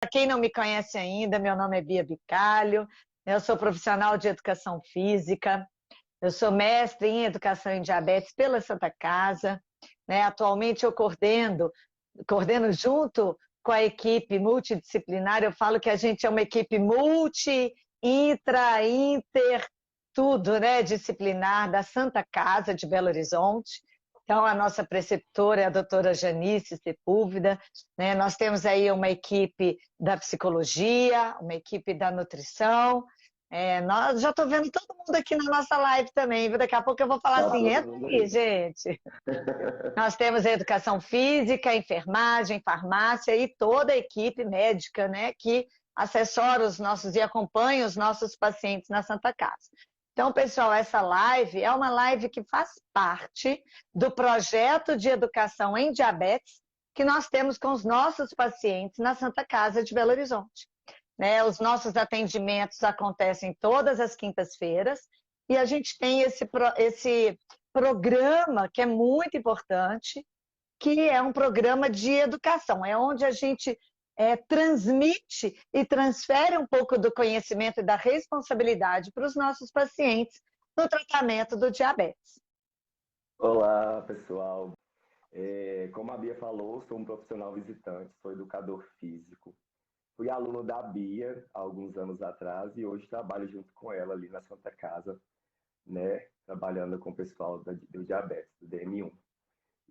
Para quem não me conhece ainda, meu nome é Bia Bicalho, eu sou profissional de educação física, eu sou mestre em educação em diabetes pela Santa Casa, né? Atualmente eu coordeno junto com a equipe multidisciplinar, eu falo que a gente é uma equipe multi, intra, inter, tudo, né, disciplinar da Santa Casa de Belo Horizonte. Então, a nossa preceptora é a doutora Janice Sepúlveda, né? Nós temos aí uma equipe da psicologia, uma equipe da nutrição. Nós já estou vendo todo mundo aqui na nossa live também, viu? Daqui a pouco eu vou falar Tá assim, todo entra mundo aí, aí. gente. Nós temos a educação física, enfermagem, farmácia e toda a equipe médica, né, que assessora os nossos e acompanha os nossos pacientes na Santa Casa. Então, pessoal, essa live é uma live que faz parte do projeto de educação em diabetes que nós temos com os nossos pacientes na Santa Casa de Belo Horizonte. Né? Os nossos atendimentos acontecem todas as quintas-feiras e a gente tem esse programa que é muito importante, que é um programa de educação, é onde a gente transmite e transfere um pouco do conhecimento e da responsabilidade para os nossos pacientes no tratamento do diabetes. Olá, pessoal. Como a Bia falou, sou um profissional visitante, sou educador físico. Fui aluno da Bia há alguns anos atrás e hoje trabalho junto com ela ali na Santa Casa, né? Trabalhando com o pessoal do diabetes, do DM1.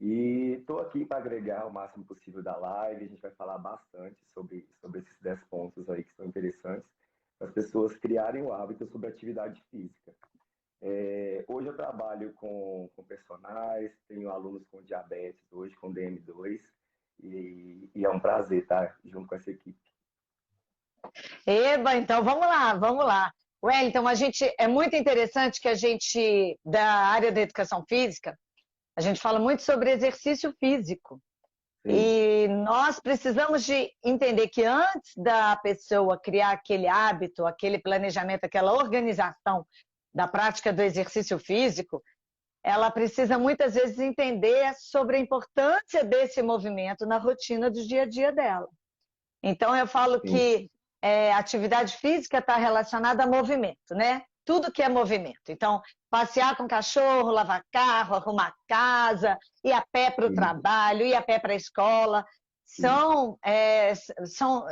E estou aqui para agregar o máximo possível da live. A gente vai falar bastante sobre esses 10 pontos aí que são interessantes para as pessoas criarem o hábito sobre atividade física. Hoje eu trabalho com personagens, tenho alunos com diabetes, hoje com DM2, e é um prazer estar junto com essa equipe. Eba, então vamos lá, vamos lá. Wellington, é muito interessante que a gente, da área da educação física, a gente fala muito sobre exercício físico. Sim, E nós precisamos de entender que antes da pessoa criar aquele hábito, aquele planejamento, aquela organização da prática do exercício físico, ela precisa muitas vezes entender sobre a importância desse movimento na rotina do dia a dia dela. Então eu falo sim, que atividade física está relacionada a movimento, né? Tudo que é movimento. Então, passear com cachorro, lavar carro, arrumar casa, ir a pé para o sim, trabalho, ir a pé para a escola, sim. são,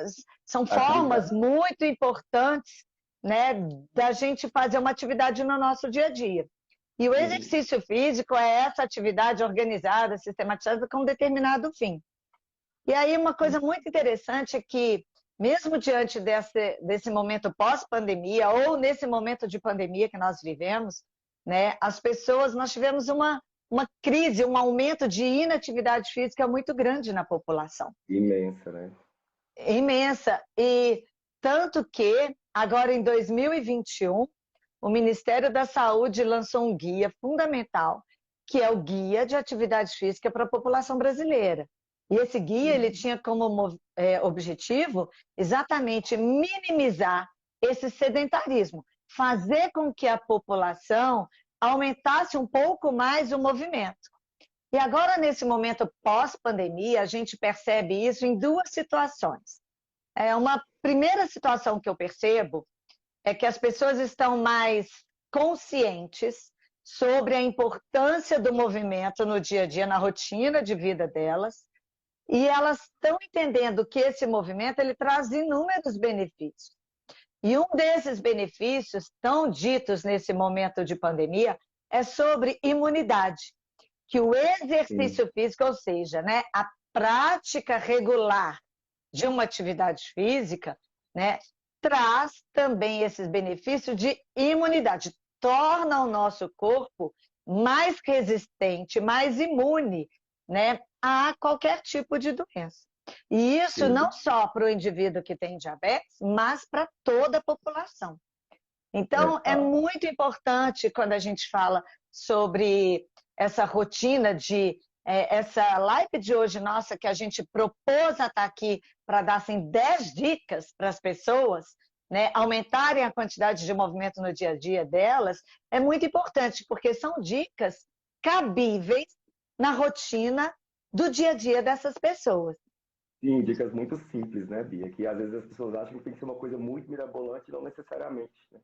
são formas Atividade. muito importantes, né, da gente fazer uma atividade no nosso dia a dia. E o Sim, exercício físico é essa atividade organizada, sistematizada com um determinado fim. E aí uma coisa muito interessante é que, mesmo diante desse momento pós-pandemia, ou nesse momento de pandemia que nós vivemos, né, nós tivemos uma crise, um aumento de inatividade física muito grande na população. imensa, né? Imensa. E tanto que, agora em 2021, o Ministério da Saúde lançou um guia fundamental, que é o Guia de Atividade Física para a População Brasileira. E esse guia ele Sim, tinha como objetivo exatamente minimizar esse sedentarismo, fazer com que a população aumentasse um pouco mais o movimento. E agora, nesse momento pós-pandemia, a gente percebe isso em duas situações. Uma primeira situação que eu percebo é que as pessoas estão mais conscientes sobre a importância do movimento no dia a dia, na rotina de vida delas, e elas estão entendendo que esse movimento ele traz inúmeros benefícios. E um desses benefícios, tão ditos nesse momento de pandemia, é sobre imunidade, que o sim, exercício físico, ou seja, né, a prática regular de uma atividade física, né, traz também esses benefícios de imunidade, torna o nosso corpo mais resistente, mais imune, né, a qualquer tipo de doença. E isso não sim. só para o indivíduo que tem diabetes, mas para toda a população. Então, é A muito importante quando a gente fala sobre essa rotina essa live de hoje nossa, que a gente propôs a estar aqui para dar assim, 10 dicas para as pessoas, né, aumentarem a quantidade de movimento no dia a dia delas, é muito importante, porque são dicas cabíveis na rotina do dia a dia dessas pessoas. Sim, dicas muito simples, né, Bia? Que às vezes as pessoas acham que tem que ser uma coisa muito mirabolante, não necessariamente, né?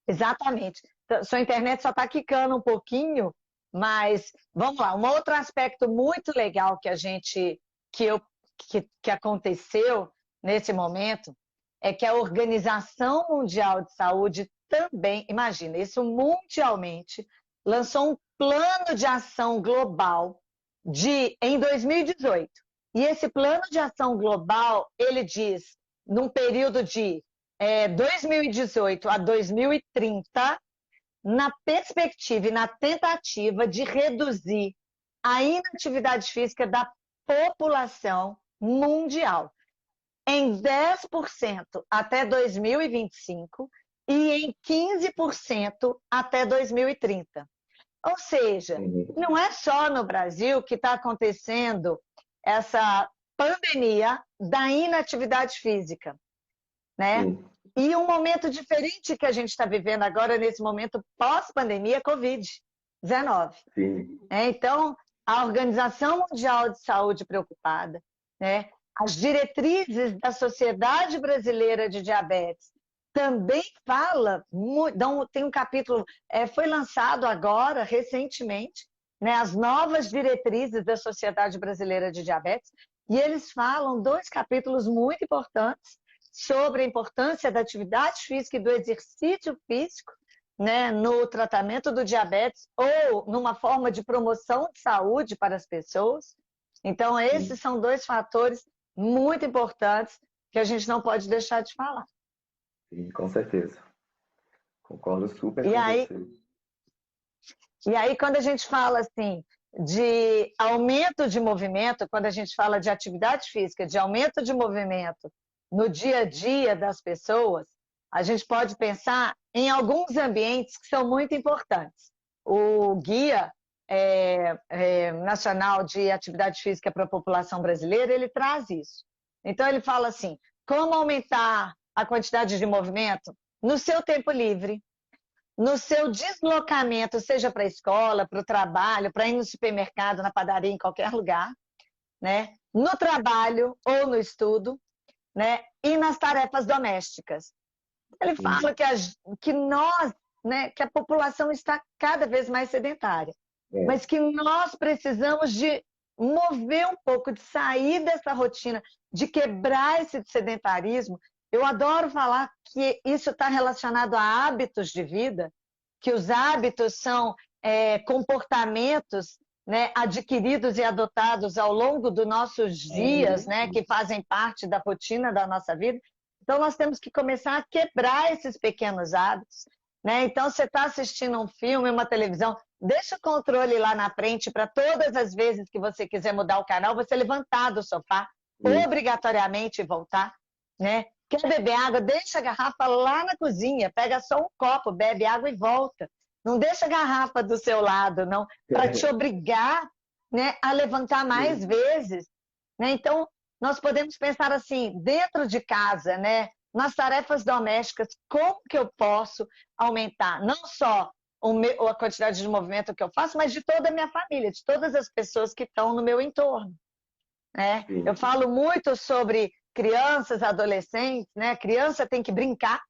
Exatamente. Então, sua internet só está quicando um pouquinho, mas vamos lá. Um outro aspecto muito legal que a gente que eu que aconteceu nesse momento é que a Organização Mundial de Saúde também, imagina, isso mundialmente, lançou um plano de ação global em 2018. E esse plano de ação global, ele diz, num período de 2018 a 2030, na perspectiva e na tentativa de reduzir a inatividade física da população mundial em 10% até 2025 e em 15% até 2030. Ou seja, Uhum. não é só no Brasil que está acontecendo essa pandemia da inatividade física, né? Sim, E um momento diferente que a gente está vivendo agora, nesse momento pós-pandemia, Covid-19. sim, Então, a Organização Mundial de Saúde preocupada, né? As diretrizes da Sociedade Brasileira de Diabetes também fala, tem um capítulo, foi lançado agora, recentemente, né, as novas diretrizes da Sociedade Brasileira de Diabetes, e eles falam dois capítulos muito importantes sobre a importância da atividade física e do exercício físico, né, no tratamento do diabetes ou numa forma de promoção de saúde para as pessoas. Então, sim, esses são dois fatores muito importantes que a gente não pode deixar de falar. sim, com certeza. Concordo super E com aí, você. e aí, quando a gente fala assim de aumento de movimento, quando a gente fala de atividade física, de aumento de movimento no dia a dia das pessoas, a gente pode pensar em alguns ambientes que são muito importantes. O Guia Nacional de Atividade Física para a População Brasileira, ele traz isso. Então, ele fala assim, como aumentar a quantidade de movimento no seu tempo livre, no seu deslocamento, seja para a escola, para o trabalho, para ir no supermercado, na padaria, em qualquer lugar, né? No trabalho ou no estudo, né? E nas tarefas domésticas. Ele Sim, fala que nós, né, que a população está cada vez mais sedentária, é, mas que nós precisamos de mover um pouco, de sair dessa rotina, de quebrar esse sedentarismo. Eu adoro falar que isso está relacionado a hábitos de vida, que os hábitos são comportamentos, né, adquiridos e adotados ao longo dos nossos dias, né, que fazem parte da rotina da nossa vida. Então, nós temos que começar a quebrar esses pequenos hábitos, né? Então, você está assistindo um filme, uma televisão, deixa o controle lá na frente para todas as vezes que você quiser mudar o canal, você levantar do sofá, isso. obrigatoriamente voltar, né? Quer beber água, deixa a garrafa lá na cozinha, pega só um copo, bebe água e volta. Não deixa a garrafa do seu lado, não, para te obrigar, né, a levantar mais Sim, vezes, né? Então, nós podemos pensar assim, dentro de casa, né? Nas tarefas domésticas, como que eu posso aumentar não só a quantidade de movimento que eu faço, mas de toda a minha família, de todas as pessoas que estão no meu entorno, né? Eu sim, falo muito sobre crianças, adolescentes, né? Criança tem que brincar,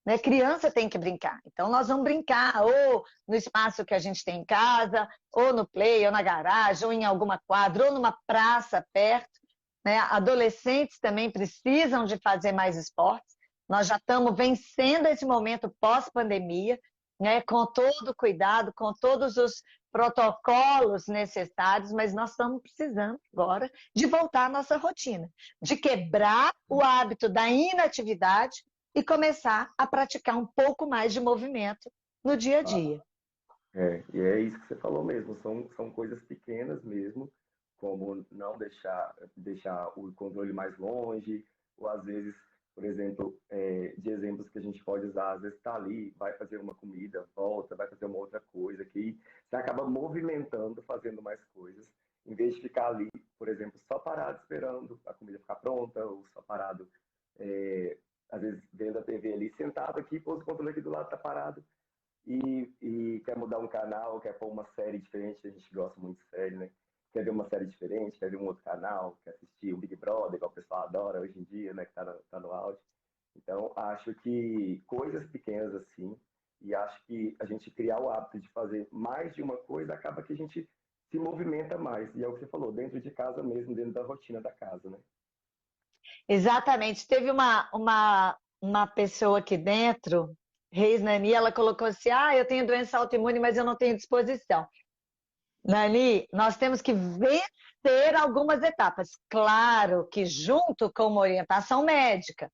né? Criança tem que brincar. Então, nós vamos brincar ou no espaço que a gente tem em casa, ou no play, ou na garagem, ou em alguma quadra, ou numa praça perto, né? Adolescentes também precisam de fazer mais esportes. Nós já estamos vencendo esse momento pós-pandemia, né? Com todo o cuidado, com todos os protocolos necessários, mas nós estamos precisando agora de voltar à nossa rotina, de quebrar o hábito da inatividade e começar a praticar um pouco mais de movimento no dia a ah, dia. e é isso que você falou mesmo, são coisas pequenas mesmo, como não deixar o controle mais longe, ou às vezes, por exemplo, de exemplos que a gente pode usar, às vezes está ali, vai fazer uma comida, volta, vai fazer uma outra coisa, que você acaba movimentando, fazendo mais coisas, em vez de ficar ali, por exemplo, só parado esperando a comida ficar pronta, ou só parado, é, às vezes vendo a TV ali, sentado aqui, pôs o controle aqui do lado, tá parado. e quer mudar um canal, quer pôr uma série diferente, a gente gosta muito de série, né? Quer ver uma série diferente, quer ver um outro canal, quer assistir o Big Brother, que o pessoal adora hoje em dia, né? Que tá no auge. Então, acho que coisas pequenas assim, e acho que a gente criar o hábito de fazer mais de uma coisa, acaba que a gente se movimenta mais. E é o que você falou, dentro de casa mesmo, dentro da rotina da casa, né? Exatamente. Teve uma pessoa aqui dentro, Reis Nani, ela colocou assim: ah, eu tenho doença autoimune, mas eu não tenho disposição. Nani, nós temos que vencer algumas etapas. Claro que junto com uma orientação médica,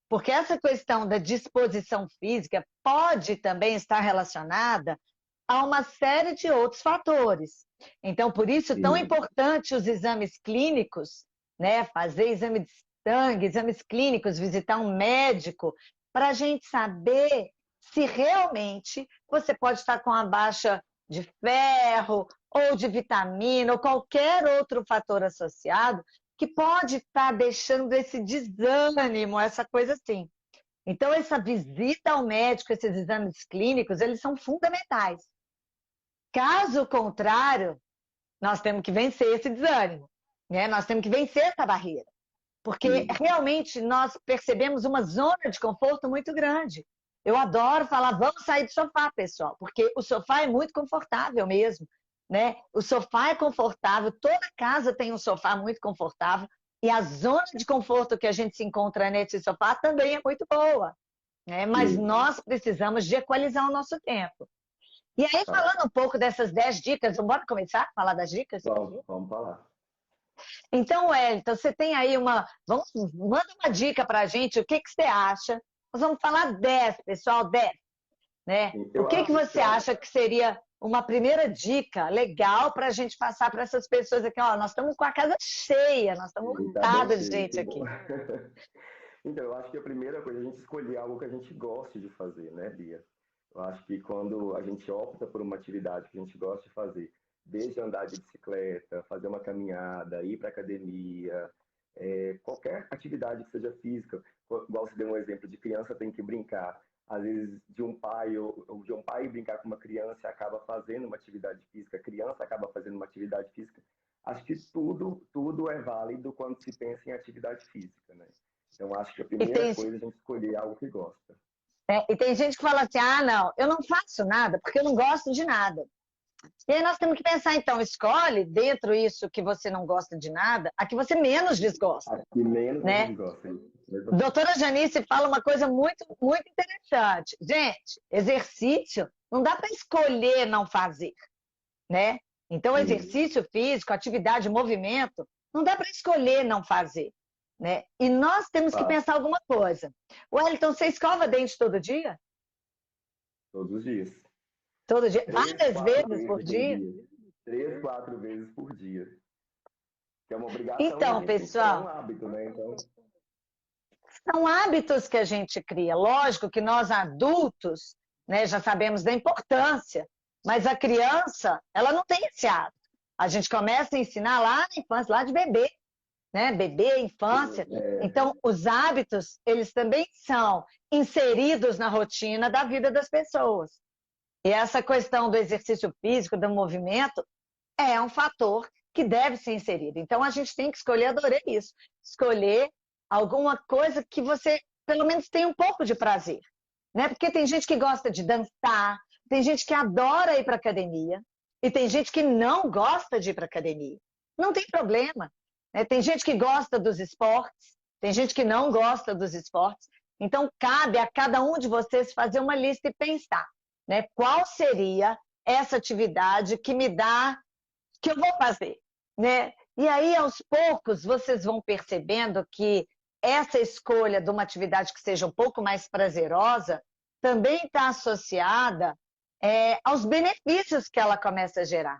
porque essa questão da disposição física pode também estar relacionada a uma série de outros fatores. Então, por isso, tão Sim, importante os exames clínicos, né? Fazer exame de sangue, exames clínicos, visitar um médico, para a gente saber se realmente você pode estar com a baixa de ferro, ou de vitamina, ou qualquer outro fator associado, que pode estar deixando esse desânimo, essa coisa assim. Então, essa visita ao médico, esses exames clínicos, eles são fundamentais. Caso contrário, nós temos que vencer esse desânimo, né? Nós temos que vencer essa barreira, porque sim. realmente nós percebemos uma zona de conforto muito grande. Eu adoro falar, vamos sair do sofá, pessoal, porque o sofá é muito confortável mesmo, né? O sofá é confortável, toda casa tem um sofá muito confortável, e a zona de conforto que a gente se encontra nesse sofá também é muito boa, né? Mas Sim, nós precisamos de equalizar o nosso tempo. E aí, tá. falando um pouco dessas 10 dicas, vamos começar a falar das dicas? Vamos falar. Então, Wellington, você tem aí manda uma dica para a gente, o que que você acha? Nós vamos falar 10, pessoal, 10, né? Sim, O eu que que acho que você acha que seria uma primeira dica legal para a gente passar para essas pessoas aqui? Ó, nós estamos com a casa cheia, nós estamos tá bem lotadas de cheio, gente que bom. aqui. Então, eu acho que a primeira coisa é a gente escolher algo que a gente goste de fazer, né, Bia? Eu acho que quando a gente opta por uma atividade que a gente gosta de fazer, desde andar de bicicleta, fazer uma caminhada, ir para academia, qualquer atividade que seja física, igual você deu um exemplo de criança tem que brincar, às vezes de um pai ou de um pai brincar com uma criança acaba fazendo uma atividade física, a criança acaba fazendo uma atividade física. Acho que tudo é válido quando se pensa em atividade física, né? Então, acho que a E primeira tem, coisa é a gente escolher algo que gosta. e tem gente que fala assim, ah, não, eu não faço nada porque eu não gosto de nada. E aí nós temos que pensar, então, escolhe dentro isso que você não gosta de nada, a que você menos desgosta, A que menos a né? gente gosta. Exatamente. Doutora Janice fala uma coisa muito, muito interessante. Gente, exercício não dá para escolher não fazer, né? Então, Sim, exercício físico, atividade, movimento, não dá para escolher não fazer, né? E nós temos que faço pensar alguma coisa. Wellington, você escova dente todo dia? todos os dias. Todo dia? Três, Várias quatro vezes por vezes por dia? dia. Três, quatro vezes por dia. Que é uma obrigação e a Então, gente tem que criar um pessoal, hábito, né? Então, são hábitos que a gente cria. Lógico que nós adultos, né, já sabemos da importância, mas a criança, ela não tem esse hábito. A gente começa a ensinar lá na infância, lá de bebê, né? Bebê, infância. é, Então, os hábitos, eles também são inseridos na rotina da vida das pessoas. E essa questão do exercício físico, do movimento, é um fator que deve ser inserido. Então, a gente tem que escolher, adorei isso, escolher alguma coisa que você, pelo menos, tenha um pouco de prazer. Né? Porque tem gente que gosta de dançar, tem gente que adora ir para academia, e tem gente que não gosta de ir para academia. Não tem problema. Né? Tem gente que gosta dos esportes, tem gente que não gosta dos esportes. Então, cabe a cada um de vocês fazer uma lista e pensar, né? Qual seria essa atividade que me dá, que eu vou fazer, né? E aí, aos poucos, vocês vão percebendo que essa escolha de uma atividade que seja um pouco mais prazerosa também está associada aos benefícios que ela começa a gerar.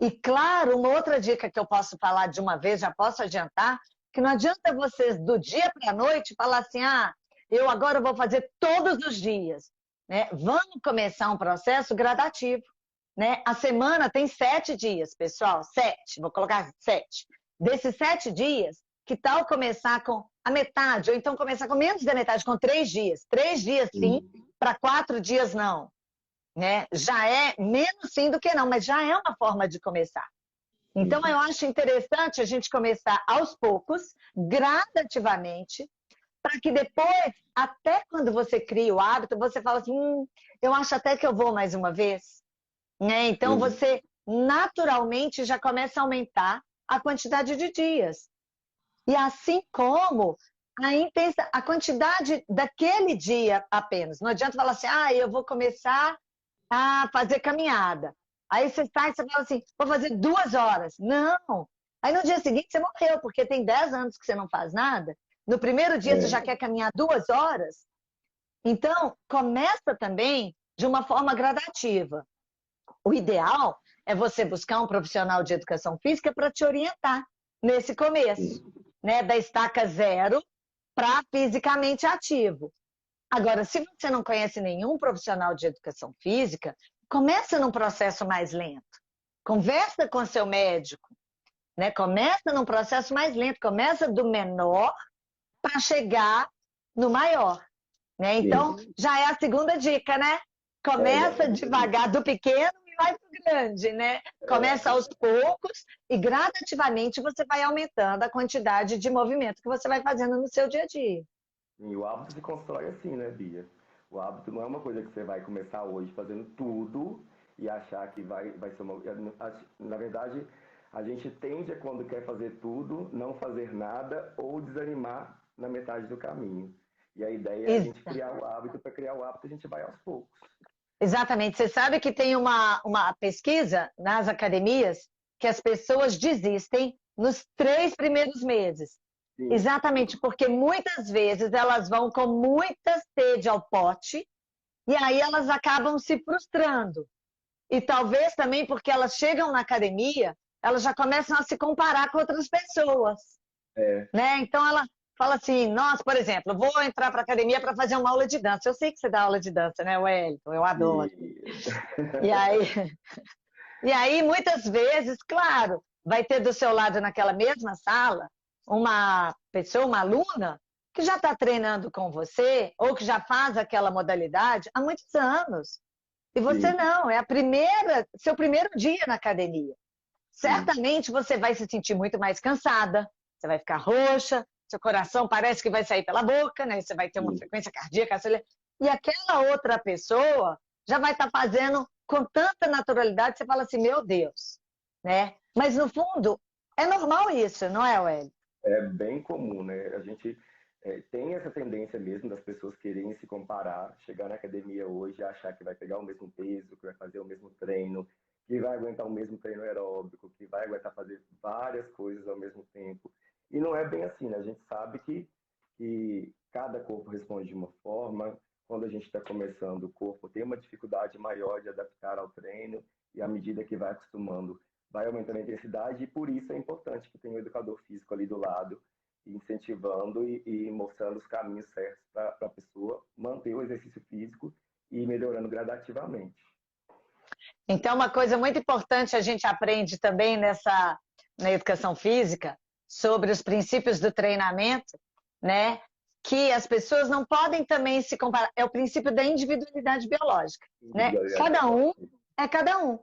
E, claro, uma outra dica que eu posso falar de uma vez, já posso adiantar, que não adianta vocês, do dia para a noite, falar assim, ah, eu agora vou fazer todos os dias. Né? Vamos começar um processo gradativo. Né? A semana tem 7 dias, pessoal, 7, vou colocar 7. Desses 7 dias, que tal começar com a metade, ou então começar com menos da metade, com 3 dias. 3 dias sim, sim, para 4 dias não. né? Já é menos sim do que não, mas já é uma forma de começar. Então, eu acho interessante a gente começar aos poucos, gradativamente, para que depois, até quando você cria o hábito, você fala assim, eu acho até que eu vou mais uma vez. Né? Então, você naturalmente já começa a aumentar a quantidade de dias. E assim como a quantidade daquele dia apenas. Não adianta falar assim, eu vou começar a fazer caminhada. Aí você sai e você fala assim, vou fazer 2 horas. Não! Aí no dia seguinte você morreu, porque tem 10 anos que você não faz nada. No primeiro dia você já quer caminhar 2 horas. Então, começa também de uma forma gradativa. O ideal é você buscar um profissional de educação física para te orientar nesse começo, né? Da estaca zero para fisicamente ativo. Agora, se você não conhece nenhum profissional de educação física, começa num processo mais lento. Conversa com seu médico, né? Começa num processo mais lento, começa do menor para chegar no maior, né? Então, já é a segunda dica, né? Começa devagar do pequeno e vai para o grande, né? Começa aos poucos e gradativamente você vai aumentando a quantidade de movimento que você vai fazendo no seu dia a dia. E o hábito se constrói assim, né, Bia? O hábito não é uma coisa que você vai começar hoje fazendo tudo e achar que vai ser uma. Na verdade, a gente tende a, quando quer fazer tudo, não fazer nada ou desanimar na metade do caminho. E a ideia é a gente criar o hábito. Para criar o hábito, a gente vai aos poucos. Exatamente. Você sabe que tem uma pesquisa nas academias que as pessoas desistem nos 3 primeiros meses. Sim. Exatamente, porque muitas vezes elas vão com muita sede ao pote e aí elas acabam se frustrando. E talvez também porque elas chegam na academia, elas já começam a se comparar com outras pessoas. Né? Então ela fala assim, nossa, por exemplo, vou entrar para a academia para fazer uma aula de dança. Eu sei que você dá aula de dança, né, Wellington? Eu adoro. E aí, e aí, muitas vezes, claro, vai ter do seu lado naquela mesma sala uma pessoa, uma aluna, que já está treinando com você, ou que já faz aquela modalidade há muitos anos. E você não, é seu primeiro dia na academia. Certamente você vai se sentir muito mais cansada, você vai ficar roxa, seu coração parece que vai sair pela boca, né? Você vai ter uma frequência cardíaca acelerada. E aquela outra pessoa já vai estar fazendo com tanta naturalidade, você fala assim, meu Deus, né? Mas no fundo, é normal isso, não é, Wellington? É bem comum, né? A gente tem essa tendência mesmo das pessoas quererem se comparar, chegar na academia hoje e achar que vai pegar o mesmo peso, que vai fazer o mesmo treino, que vai aguentar o mesmo treino aeróbico, que vai aguentar fazer várias coisas ao mesmo tempo. E não é bem assim, né? A gente sabe que cada corpo responde de uma forma. Quando a gente está começando, o corpo tem uma dificuldade maior de adaptar ao treino e à medida que vai acostumando, vai aumentando a intensidade e por isso é importante que tenha um educador físico ali do lado, incentivando e mostrando os caminhos certos para a pessoa manter o exercício físico e ir melhorando gradativamente. Então, uma coisa muito importante a gente aprende também na educação física, sobre os princípios do treinamento, né? Que as pessoas não podem também se comparar. É o princípio da individualidade biológica, né? Cada um é cada um.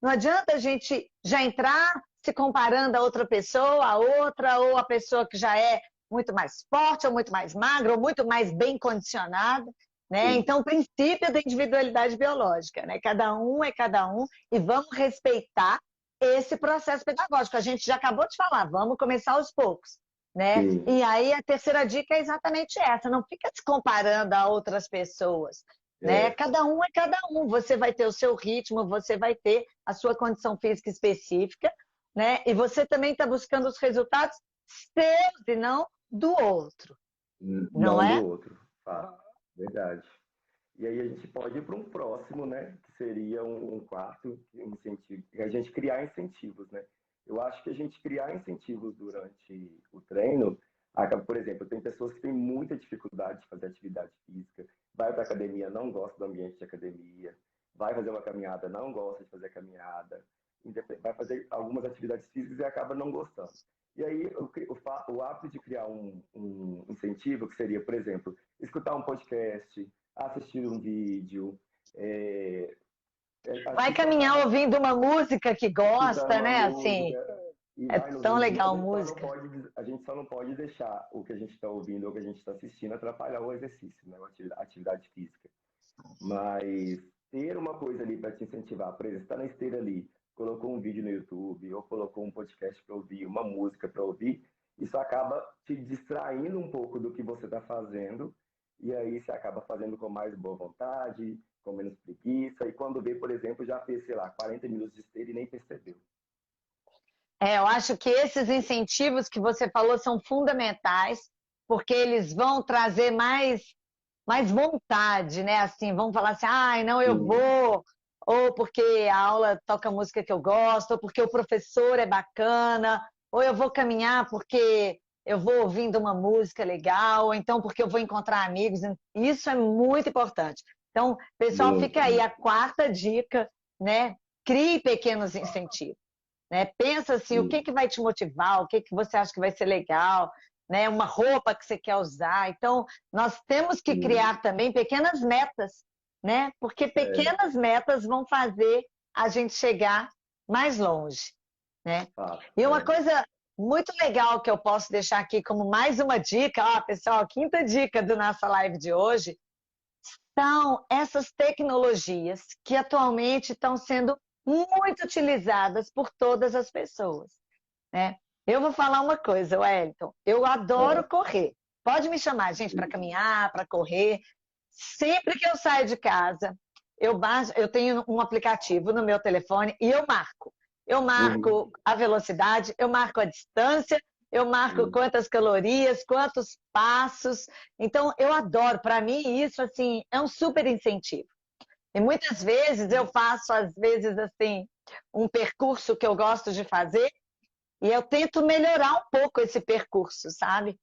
Não adianta a gente já entrar se comparando a outra pessoa, a outra, ou a pessoa que já é muito mais forte, ou muito mais magra, ou muito mais bem condicionada. Né? Então, o princípio da individualidade biológica, né? Cada um é cada um e vamos respeitar esse processo pedagógico. A gente já acabou de falar, vamos começar aos poucos. Né? E aí a terceira dica é exatamente essa, não fica se comparando a outras pessoas. Né? Cada um é cada um, você vai ter o seu ritmo, você vai ter a sua condição física específica, né? E você também está buscando os resultados seus e não do outro. Não é? Do outro, verdade. E aí a gente pode ir para um próximo, né? Que seria um quarto incentivo. A gente criar incentivos, né? Eu acho que a gente criar incentivos durante o treino, por exemplo, tem pessoas que têm muita dificuldade de fazer atividade física, vai para a academia, não gosta do ambiente de academia, vai fazer uma caminhada, não gosta de fazer caminhada, vai fazer algumas atividades físicas e acaba não gostando. E aí o hábito de criar um incentivo, que seria, por exemplo, escutar um podcast, assistir um vídeo, Vai caminhar ouvindo uma música que escutando gosta, uma né? Assim, música e é vai no tão ritmo. legal música. A gente só não pode deixar o que a gente está ouvindo ou o que a gente está assistindo atrapalhar o exercício, né? A atividade física. Mas ter uma coisa ali para te incentivar, por exemplo, está na esteira ali, colocou um vídeo no YouTube ou colocou um podcast para ouvir, uma música para ouvir, isso acaba te distraindo um pouco do que você está fazendo e aí você acaba fazendo com mais boa vontade, com menos preguiça e quando vê, por exemplo, já fez, sei lá, 40 minutos de esteira e nem percebeu. Eu acho que esses incentivos que você falou são fundamentais, porque eles vão trazer mais vontade, né? Assim, vão falar assim, ai, não, eu Sim, vou, ou porque a aula toca música que eu gosto, ou porque o professor é bacana, ou eu vou caminhar porque eu vou ouvindo uma música legal, ou então porque eu vou encontrar amigos. Isso é muito importante. Então, pessoal, muito, fica aí a muito. quarta dica, né? Crie pequenos incentivos. Né? Pensa assim, o que Sim, que vai te motivar, o que que você acha que vai ser legal, né? Uma roupa que você quer usar. Então, nós temos que sim. criar também pequenas metas, né? Porque É, pequenas metas vão fazer a gente chegar mais longe, né? fato. E uma É. coisa muito legal que eu posso deixar aqui como mais uma dica, ó, pessoal, quinta dica do nossa live de hoje, são essas tecnologias que atualmente estão sendo muito utilizadas por todas as pessoas, né? Eu vou falar uma coisa, Wellington, eu adoro É, correr. Pode me chamar, gente, para caminhar, para correr. Sempre que eu saio de casa, eu tenho um aplicativo no meu telefone e eu marco. Eu marco uhum, a velocidade, eu marco a distância, eu marco sim, quantas calorias, quantos passos. Então, eu adoro. Para mim, isso assim é um super incentivo. E muitas vezes eu faço, às vezes, assim, um percurso que eu gosto de fazer e eu tento melhorar um pouco esse percurso, sabe?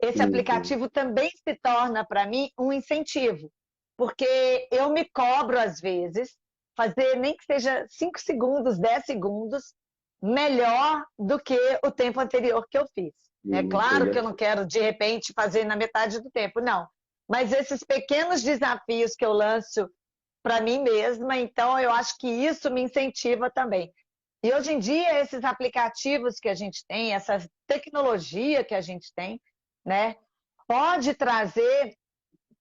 Esse sim. aplicativo também se torna para mim um incentivo, porque eu me cobro às vezes fazer nem que seja 5 segundos, 10 segundos melhor do que o tempo anterior que eu fiz. É Sim, eu claro que eu ia, não quero de repente fazer na metade do tempo, não. Mas esses pequenos desafios que eu lanço para mim mesma, então eu acho que isso me incentiva também. E hoje em dia, esses aplicativos que a gente tem, essa tecnologia que a gente tem, né, pode trazer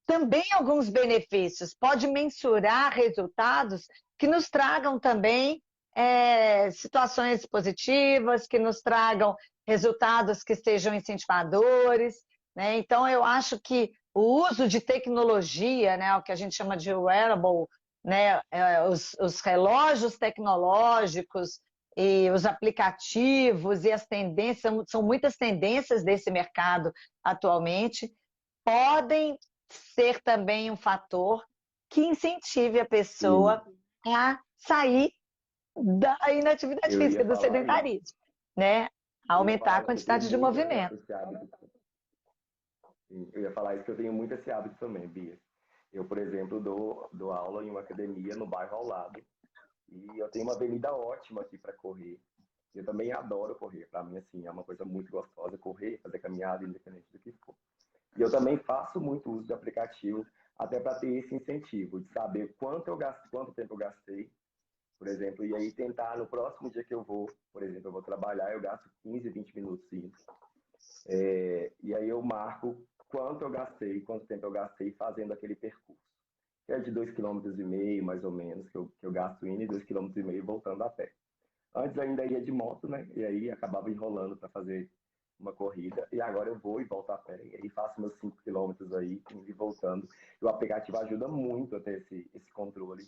também alguns benefícios, pode mensurar resultados que nos tragam também situações positivas, que nos tragam resultados que sejam incentivadores, né? Então, eu acho que o uso de tecnologia, né, o que a gente chama de wearable, né, os relógios tecnológicos e os aplicativos e as tendências, são muitas tendências desse mercado atualmente, podem ser também um fator que incentive a pessoa sim, a sair da inatividade eu ia física, do falar isso. sedentarismo, né? A Eu ia aumentar a falar isso, eu tenho quantidade de muito movimento. esse hábito. Sim, eu ia falar isso que eu tenho muito esse hábito também, Bia. Eu, por exemplo, dou aula em uma academia no bairro ao lado. E eu tenho uma avenida ótima aqui para correr. Eu também adoro correr. Para mim, assim, é uma coisa muito gostosa correr, fazer caminhada, independente do que for. E eu também faço muito uso de aplicativo, até para ter esse incentivo de saber quanto eu gasto, quanto tempo eu gastei, por exemplo, e aí tentar no próximo dia que eu vou, por exemplo, eu vou trabalhar, eu gasto 15, 20 minutos indo. E aí eu marco quanto eu gastei, quanto tempo eu gastei fazendo aquele percurso. Que é de 2,5 km, mais ou menos, que eu gasto indo e 2,5 km voltando a pé. Antes eu ainda ia de moto, né? E aí acabava enrolando para fazer uma corrida. E agora eu vou e volto a pé. E aí faço meus 5 km aí, indo e voltando. E o aplicativo ajuda muito a ter esse controle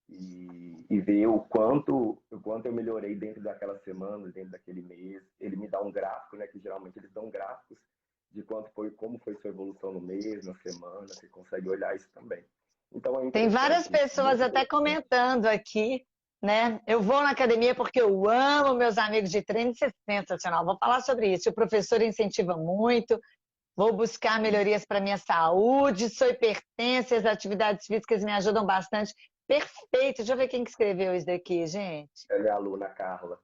e ver o quanto eu melhorei dentro daquela semana, dentro daquele mês. Ele me dá um gráfico, né? Que geralmente eles dão gráficos de quanto foi, como foi sua evolução no mês, na semana. Você consegue olhar isso também. Então é Tem várias interessante, pessoas muito até interessante. comentando aqui, né? Eu vou na academia porque eu amo meus amigos de treino, isso é sensacional. Vou falar sobre isso. O professor incentiva muito, vou buscar melhorias para minha saúde, sou hipertensa, as atividades físicas me ajudam bastante. Perfeito. Deixa eu ver quem que escreveu isso daqui, gente. Ela é a aluna Carla.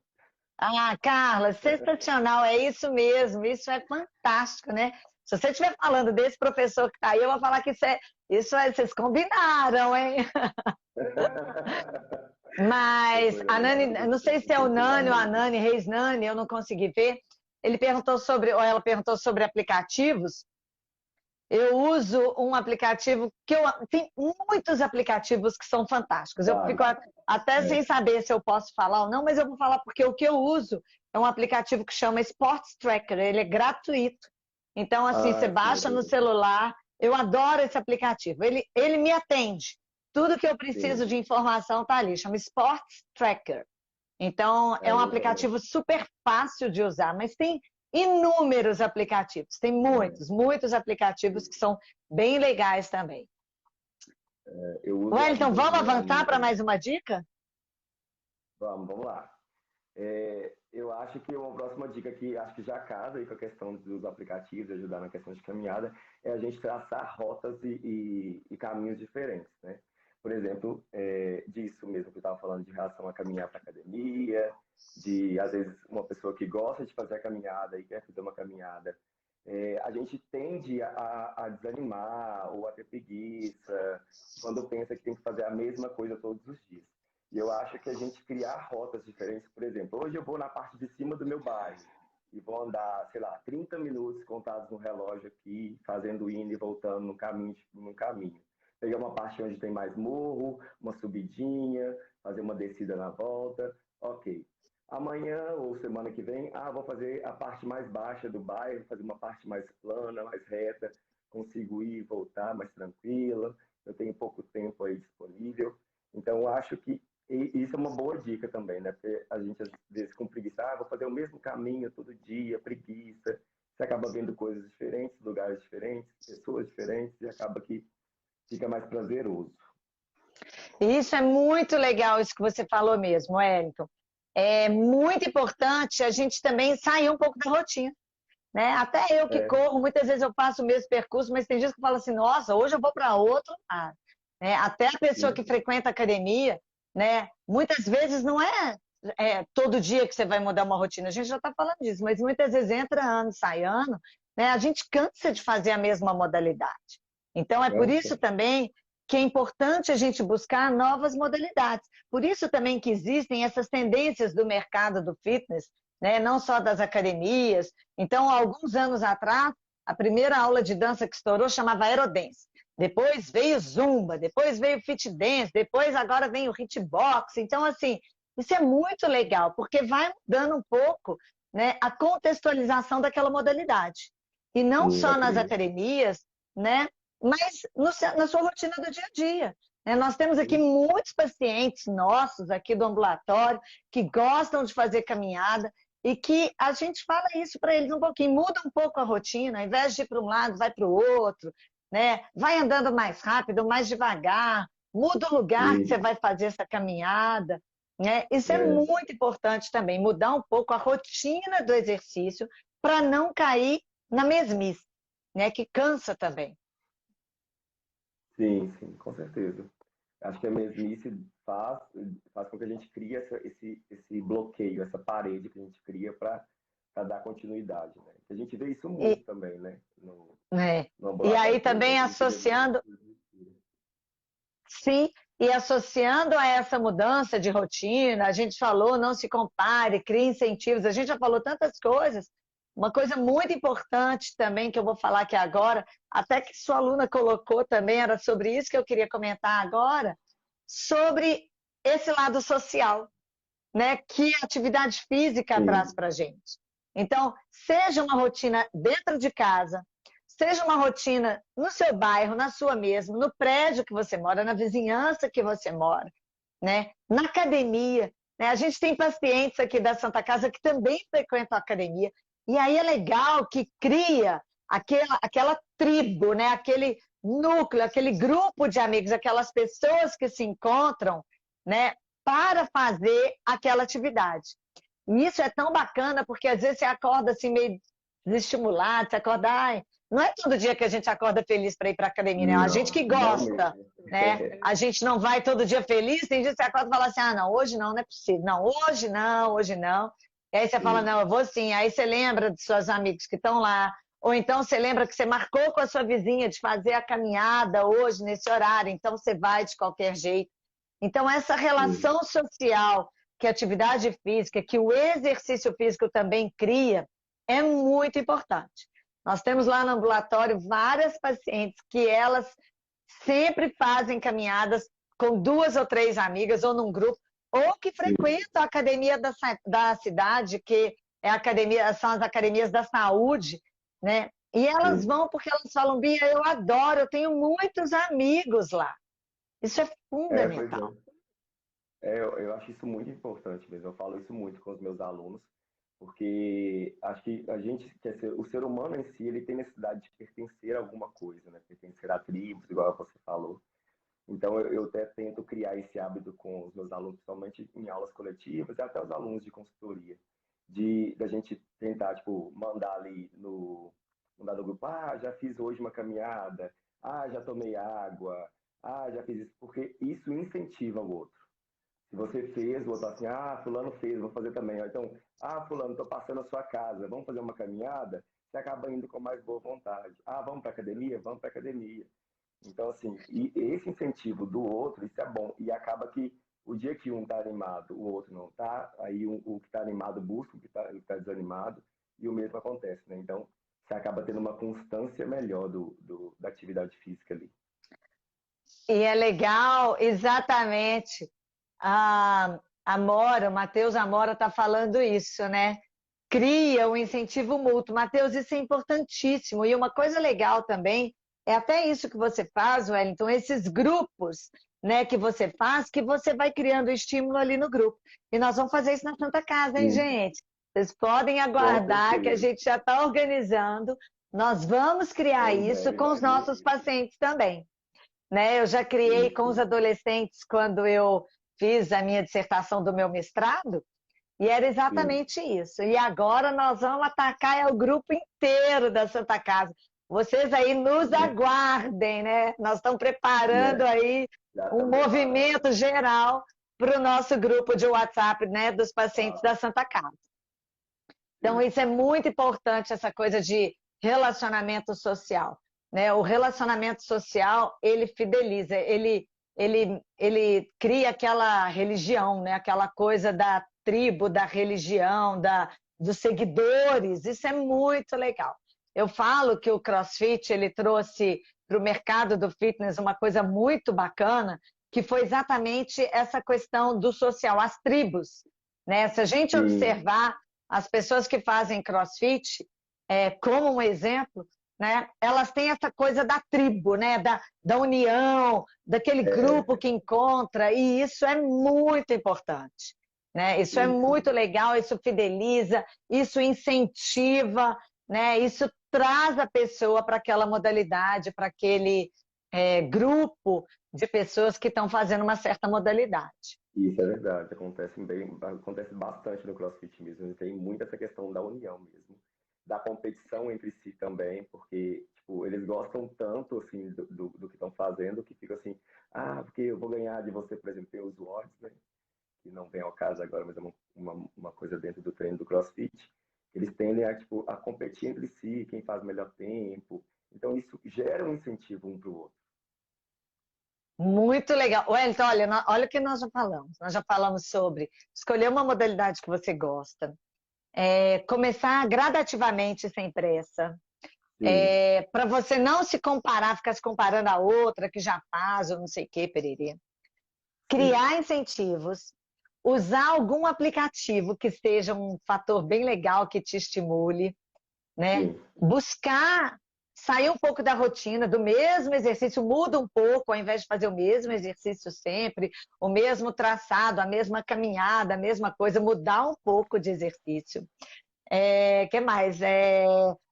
Ah, Carla, sensacional, é isso mesmo, isso é fantástico, né? Se você estiver falando desse professor que está aí, eu vou falar que vocês combinaram, hein? Mas a Nani, não sei se é o Nani ou a Definitivamente. Nani, Reis Nani, eu não consegui ver. Ele perguntou sobre, ou ela perguntou sobre aplicativos. Eu uso um aplicativo que tem muitos aplicativos que são fantásticos. Eu fico Vários. até sem É. saber se eu posso falar ou não, mas eu vou falar porque o que eu uso é um aplicativo que chama Sports Tracker. Ele é gratuito. Então, assim, você Ah, sim, eu baixa no vejo. celular. Eu adoro esse aplicativo. Ele me atende. Tudo que eu preciso Sim, de informação está ali. Chama Sports Tracker. Então, é um eu também. aplicativo super fácil de usar, mas tem inúmeros aplicativos, tem É. muitos, muitos aplicativos que são bem legais também. Eu uso a Wellington, Vida vamos Running avançar para mais também. uma dica? Vamos lá. Eu acho que uma próxima dica que acho que já casa aí com a questão dos aplicativos, ajudar na questão de caminhada, é a gente traçar rotas e caminhos diferentes, né? Por exemplo, disso mesmo que eu estava falando de relação a caminhar para academia, de às vezes uma pessoa que gosta de fazer a caminhada e quer fazer uma caminhada, a gente tende a desanimar ou a ter preguiça quando pensa que tem que fazer a mesma coisa todos os dias. E eu acho que a gente criar rotas diferentes, por exemplo, hoje eu vou na parte de cima do meu bairro e vou andar, sei lá, 30 minutos contados no relógio aqui, fazendo indo e voltando no caminho, no caminho. Pegar uma parte onde tem mais morro, uma subidinha, fazer uma descida na volta, ok. Amanhã ou semana que vem, vou fazer a parte mais baixa do bairro, fazer uma parte mais plana, mais reta, consigo ir e voltar mais tranquila, eu tenho pouco tempo aí disponível. Então, eu acho que isso é uma boa dica também, né? Porque a gente, às vezes, com preguiça, vou fazer o mesmo caminho todo dia, preguiça. Você acaba vendo coisas diferentes, lugares diferentes, pessoas diferentes, e acaba que fica mais prazeroso. E isso é muito legal, isso que você falou mesmo, Wellington. É muito importante a gente também sair um pouco da rotina, né? Até eu que É, corro, muitas vezes eu faço o mesmo percurso, mas tem dias que eu falo assim, nossa, hoje eu vou para outro lugar, né? Até a pessoa que sim, frequenta a academia, né? Muitas vezes não é todo dia que você vai mudar uma rotina, a gente já está falando disso, mas muitas vezes entra ano, sai ano, né? A gente cansa de fazer a mesma modalidade. Então é por isso cansa. também que é importante a gente buscar novas modalidades. Por isso também que existem essas tendências do mercado do fitness, né? Não só das academias. Então, há alguns anos atrás, a primeira aula de dança que estourou chamava Aerodance. Depois veio Zumba, depois veio Fit Dance, depois agora vem o Hitbox. Então, assim, isso é muito legal, porque vai mudando um pouco, né, a contextualização daquela modalidade. E não Sim, só nas acredito. academias, né, mas na sua rotina do dia a dia. Né? Nós temos aqui Sim, muitos pacientes nossos aqui do ambulatório que gostam de fazer caminhada e que a gente fala isso para eles um pouquinho, muda um pouco a rotina, ao invés de ir para um lado, vai para o outro, né? Vai andando mais rápido, mais devagar, muda o lugar que você isso. vai fazer essa caminhada, né? Isso é É, muito importante também, mudar um pouco a rotina do exercício para não cair na mesmice, né? Que cansa também. sim, sim, com certeza. Acho que a mesmice faz com que a gente crie esse bloqueio, essa parede que a gente cria para dar continuidade, né? A gente vê isso muito E, também, né? No e aí ambulatório, por também exemplo, a gente vê muito. associando, sim, e associando a essa mudança de rotina, a gente falou, não se compare, crie incentivos, a gente já falou tantas coisas. Uma coisa muito importante também que eu vou falar aqui agora, até que sua aluna colocou também, era sobre isso que eu queria comentar agora, sobre esse lado social, né, que a atividade física traz Sim, para a gente. Então, seja uma rotina dentro de casa, seja uma rotina no seu bairro, na sua mesmo, no prédio que você mora, na vizinhança que você mora, né, na academia. Né? A gente tem pacientes aqui da Santa Casa que também frequentam a academia, e aí é legal que cria aquela tribo, né, aquele núcleo, aquele grupo de amigos, aquelas pessoas que se encontram, né, para fazer aquela atividade. E isso é tão bacana, porque às vezes você acorda assim meio desestimulado, você acorda, ai, não é todo dia que a gente acorda feliz para ir para a academia, né? A gente não, que não gosta, mesmo. né? A gente não vai todo dia feliz, tem dia que você acorda e fala assim, não, hoje não, não é possível. Não, hoje não, hoje não. E aí você fala, não, eu vou sim. Aí você lembra dos seus amigos que estão lá, ou então você lembra que você marcou com a sua vizinha de fazer a caminhada hoje, nesse horário, então você vai de qualquer jeito. Então, essa relação social que a atividade física, que o exercício físico também cria, é muito importante. Nós temos lá no ambulatório várias pacientes que elas sempre fazem caminhadas com 2 ou 3 amigas ou num grupo, ou que frequentam a academia da cidade, que é a academia, são as academias da saúde, né? E elas vão porque elas falam, Bia, eu adoro, eu tenho muitos amigos lá. Isso é fundamental. Eu acho isso muito importante mesmo. Eu falo isso muito com os meus alunos, porque acho que a gente, o ser humano em si, ele tem necessidade de pertencer a alguma coisa, né? Pertencer a tribos, igual você falou. Então, eu até tento criar esse hábito com os meus alunos, principalmente em aulas coletivas, e até os alunos de consultoria, da gente tentar, tipo, mandar no grupo, já fiz hoje uma caminhada, já tomei água, já fiz isso, porque isso incentiva o outro. Se você fez, o outro fala assim, fulano fez, vou fazer também. Ou então, fulano, estou passando a sua casa, vamos fazer uma caminhada? Você acaba indo com mais boa vontade. Vamos para academia? Vamos para academia. Então, assim, e esse incentivo do outro, isso é bom. E acaba que o dia que um está animado, o outro não está, aí o que está animado busca o que está desanimado, e o mesmo acontece, né? Então, você acaba tendo uma constância melhor da atividade física ali. E é legal, exatamente. O Matheus Amora está falando isso, né? Cria um incentivo mútuo. Matheus, isso é importantíssimo. E uma coisa legal também é até isso que você faz, Wellington, esses grupos, né, que você faz, que você vai criando estímulo ali no grupo. E nós vamos fazer isso na Santa Casa, hein, gente? Vocês podem aguardar que a gente já está organizando. Nós vamos criar isso com os nossos pacientes também. Né? Eu já criei com os adolescentes quando eu fiz a minha dissertação do meu mestrado, e era exatamente isso. E agora nós vamos atacar o grupo inteiro da Santa Casa. Vocês aí nos aguardem, né? Nós estamos preparando aí um movimento geral para o nosso grupo de WhatsApp, né, dos pacientes da Santa Casa. Então, isso é muito importante, essa coisa de relacionamento social. Né? O relacionamento social, ele fideliza, ele cria aquela religião, né? Aquela coisa da tribo, da religião, dos seguidores. Isso é muito legal. Eu falo que o CrossFit ele trouxe para o mercado do fitness uma coisa muito bacana, que foi exatamente essa questão do social, as tribos. Né? Se a gente observar as pessoas que fazem CrossFit, como um exemplo, né? Elas têm essa coisa da tribo, né? da união, daquele grupo que encontra, e isso é muito importante. Né? Isso é muito legal, isso fideliza, isso incentiva, né? Isso traz a pessoa para aquela modalidade, para aquele grupo de pessoas que estão fazendo uma certa modalidade. Isso é verdade, acontece bastante no CrossFit mesmo, tem muito essa questão da união mesmo, da competição entre si também, porque tipo, eles gostam tanto assim, do que estão fazendo, que fica assim, porque eu vou ganhar de você, por exemplo, tem os WODs, né, que não vem ao caso agora, mas é uma coisa dentro do treino do CrossFit, eles tendem a competir entre si, quem faz melhor tempo, então isso gera um incentivo um para o outro. Muito legal. Wellington, olha o que nós já falamos. Nós já falamos sobre escolher uma modalidade que você gosta, começar gradativamente sem pressa, para você não se comparar, ficar se comparando a outra que já faz ou não sei o que, pererê. Criar incentivos, usar algum aplicativo que seja um fator bem legal que te estimule, né? Buscar sair um pouco da rotina, do mesmo exercício, muda um pouco, ao invés de fazer o mesmo exercício sempre, o mesmo traçado, a mesma caminhada, a mesma coisa, mudar um pouco de exercício. Que mais?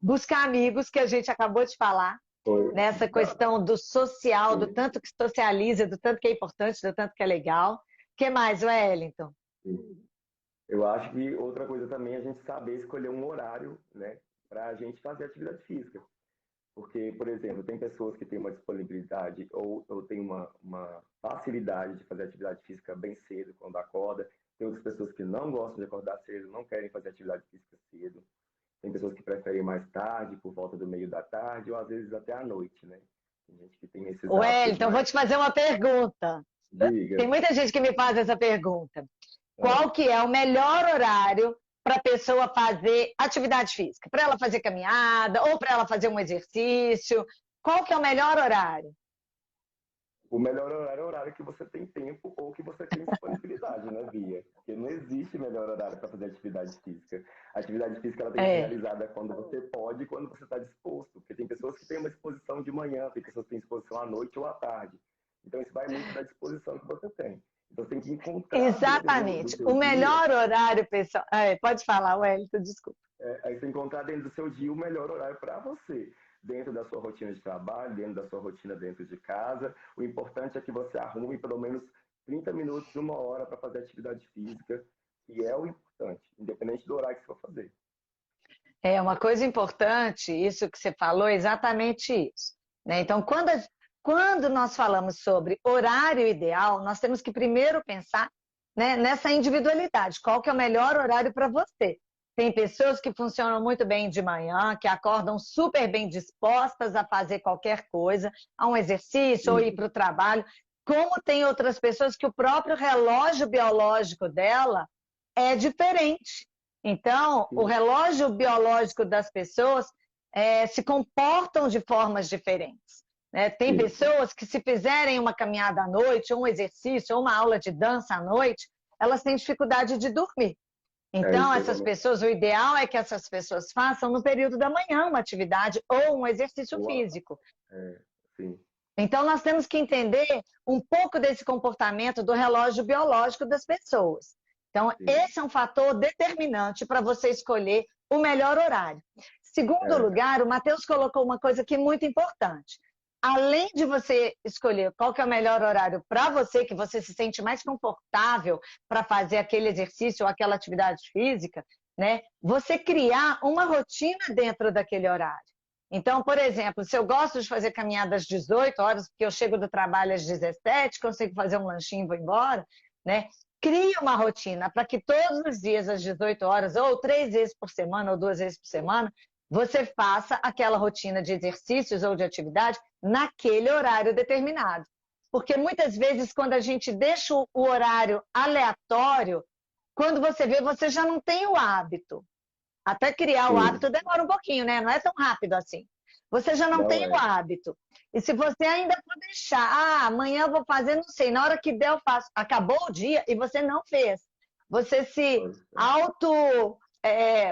Buscar amigos, que a gente acabou de falar, nessa questão do social, do tanto que socializa, do tanto que é importante, do tanto que é legal. Que mais, Wellington? Eu acho que outra coisa também é a gente saber escolher um horário, né, para a gente fazer atividade física. Porque, por exemplo, tem pessoas que têm uma disponibilidade ou têm uma facilidade de fazer atividade física bem cedo, quando acorda. Tem outras pessoas que não gostam de acordar cedo, não querem fazer atividade física cedo. Tem pessoas que preferem mais tarde, por volta do meio da tarde, ou às vezes até à noite, né? Tem gente que tem esses Wellington, hábitos vou te fazer uma pergunta. Diga. Tem muita gente que me faz essa pergunta. Ah, Qual que é o melhor horário para a pessoa fazer atividade física? Para ela fazer caminhada ou para ela fazer um exercício? Qual que é o melhor horário? o melhor horário é o horário que você tem tempo ou que você tem disponibilidade, né, Bia? Porque não existe melhor horário para fazer atividade física. A atividade física ela tem que ser É, realizada quando você pode e quando você está disposto. Porque tem pessoas que têm uma disposição de manhã, tem pessoas que têm disposição à noite ou à tarde. Então isso vai muito da disposição que você tem. Então você tem que encontrar dentro do exatamente. seu O dia, melhor horário, pessoal. Pode falar, Wellington, desculpa. aí você encontrar dentro do seu dia o melhor horário para você. Dentro da sua rotina de trabalho, dentro da sua rotina dentro de casa. O importante é que você arrume pelo menos 30 minutos, uma hora para fazer atividade física, que é o importante, independente do horário que você for fazer. É uma coisa importante, isso que você falou, é exatamente isso. Né? Então, quando nós falamos sobre horário ideal, nós temos que primeiro pensar, né, nessa individualidade. Qual que é o melhor horário para você? Tem pessoas que funcionam muito bem de manhã, que acordam super bem dispostas a fazer qualquer coisa, a um exercício ou ir Sim, para o trabalho. Como tem outras pessoas que o próprio relógio biológico dela é diferente. Então, o sim, relógio biológico das pessoas se comportam de formas diferentes. Né? Tem sim. pessoas que, se fizerem uma caminhada à noite, ou um exercício, ou uma aula de dança à noite, elas têm dificuldade de dormir. É Então, isso que eu ia essas pessoas, o ideal é que essas pessoas façam no período da manhã uma atividade ou um exercício físico. É, sim, Então, nós temos que entender um pouco desse comportamento do relógio biológico das pessoas. Então, sim. esse é um fator determinante para você escolher o melhor horário. Segundo É, lugar, o Matheus colocou uma coisa que é muito importante. Além de você escolher qual que é o melhor horário para você, que você se sente mais confortável para fazer aquele exercício ou aquela atividade física, né? Você criar uma rotina dentro daquele horário. Então, por exemplo, se eu gosto de fazer caminhada às 18 horas, porque eu chego do trabalho às 17, consigo fazer um lanchinho e vou embora, né? Crie uma rotina para que todos os dias às 18 horas, ou 3 vezes por semana, ou 2 vezes por semana, você faça aquela rotina de exercícios ou de atividade naquele horário determinado. Porque muitas vezes, quando a gente deixa o horário aleatório, quando você vê, você já não tem o hábito. Até criar o sim, hábito demora um pouquinho, né? Não é tão rápido assim. Você já não não tem o é. hábito. E se você ainda for deixar, amanhã eu vou fazer, não sei, na hora que der eu faço. Acabou o dia e você não fez. Você se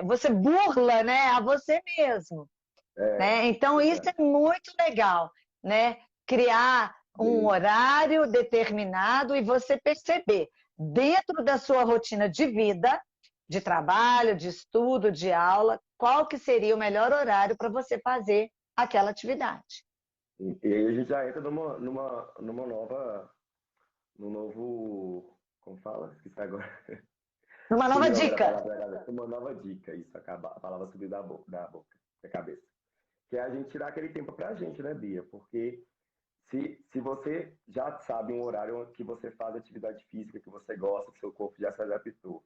você burla, né, a você mesmo. É, Né? Então, isso verdade. é muito legal, né? Criar um Sim. horário determinado e você perceber, dentro da sua rotina de vida, de trabalho, de estudo, de aula, qual que seria o melhor horário para você fazer aquela atividade. E aí a gente já entra numa nova, num novo, como fala? Esqueci agora. Uma nova Subiu agora a dica. palavra da cabeça. Uma nova dica, isso, acaba, a palavra subiu da boca, da cabeça. Que é a gente tirar aquele tempo pra gente, né, Bia? Porque se você já sabe um horário que você faz atividade física, que você gosta, que seu corpo já se adaptou,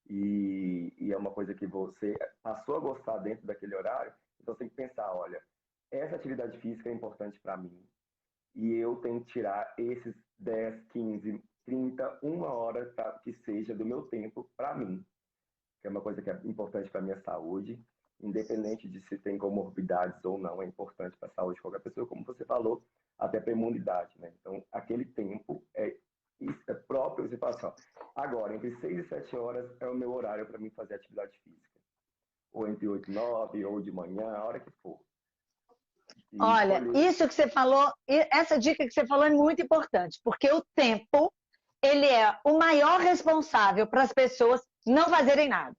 e é uma coisa que você passou a gostar dentro daquele horário, então você tem que pensar, olha, essa atividade física é importante para mim, e eu tenho que tirar esses 10, 15, 30, uma hora que seja do meu tempo para mim, que é uma coisa que é importante para a minha saúde, independente de se tem comorbidades ou não, é importante para a saúde de qualquer pessoa, como você falou, até para a imunidade, né? Então, aquele tempo é próprio, você fala assim, ó, agora, entre 6 e 7 horas é o meu horário para mim fazer atividade física. Ou entre 8 e 9, ou de manhã, a hora que for. E Olha, escolher, isso que você falou, essa dica que você falou é muito importante, porque o tempo, ele é o maior responsável para as pessoas não fazerem nada.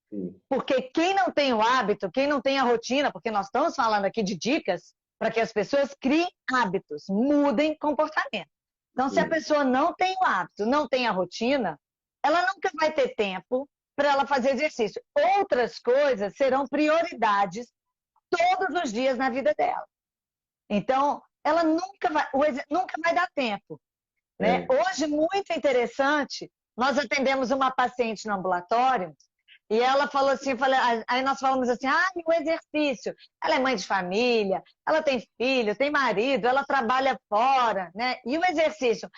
sim, Porque quem não tem o hábito, quem não tem a rotina, porque nós estamos falando aqui de dicas para que as pessoas criem hábitos, mudem comportamento. Então, se a sim, pessoa não tem o hábito, não tem a rotina, ela nunca vai ter tempo para ela fazer exercício. Outras coisas serão prioridades todos os dias na vida dela. Então, ela nunca vai dar tempo. Né? é, Hoje, muito interessante, nós atendemos uma paciente no ambulatório E ela falou assim, aí nós falamos assim, o exercício. Ela é mãe de família, ela tem filho, tem marido, ela trabalha fora, né? E o exercício?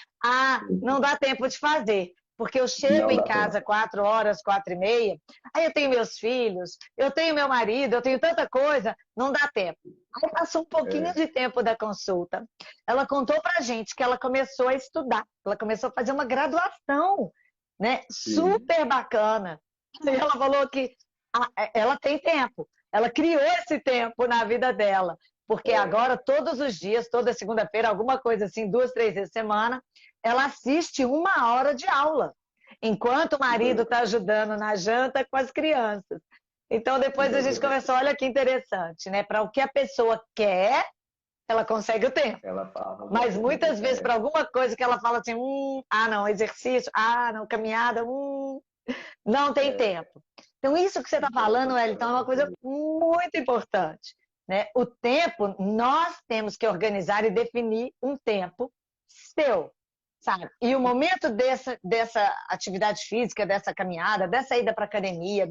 Não dá tempo de fazer, porque eu chego Não em dá casa tempo. 4h, 4h30, aí eu tenho meus filhos, eu tenho meu marido, eu tenho tanta coisa, não dá tempo. Aí passou um pouquinho É, de tempo da consulta. Ela contou pra gente que ela começou a estudar, ela começou a fazer uma graduação, né? sim. Super bacana. E ela falou que ela tem tempo, ela criou esse tempo na vida dela, porque É, agora, todos os dias, toda segunda-feira, alguma coisa assim, 2, 3 vezes por semana, ela assiste 1 hora de aula, enquanto o marido está ajudando na janta com as crianças. Então, depois a gente então, começou, olha que interessante, né? Para o que a pessoa quer, ela consegue o tempo. ela fala, Mas muitas vezes, para é, alguma coisa que ela fala assim, não, exercício, não, caminhada, não tem é, tempo. Então, isso que você está então, falando, Wellington, é uma coisa muito importante, né? O tempo, nós temos que organizar e definir um tempo seu, sabe? E o momento dessa atividade física, dessa caminhada, dessa ida para academia,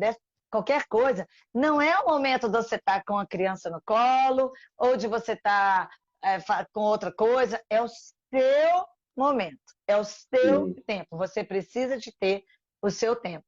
qualquer coisa, não é o momento de você estar com a criança no colo ou de você estar com outra coisa, é o seu momento, é o seu sim, tempo. Você precisa de ter o seu tempo.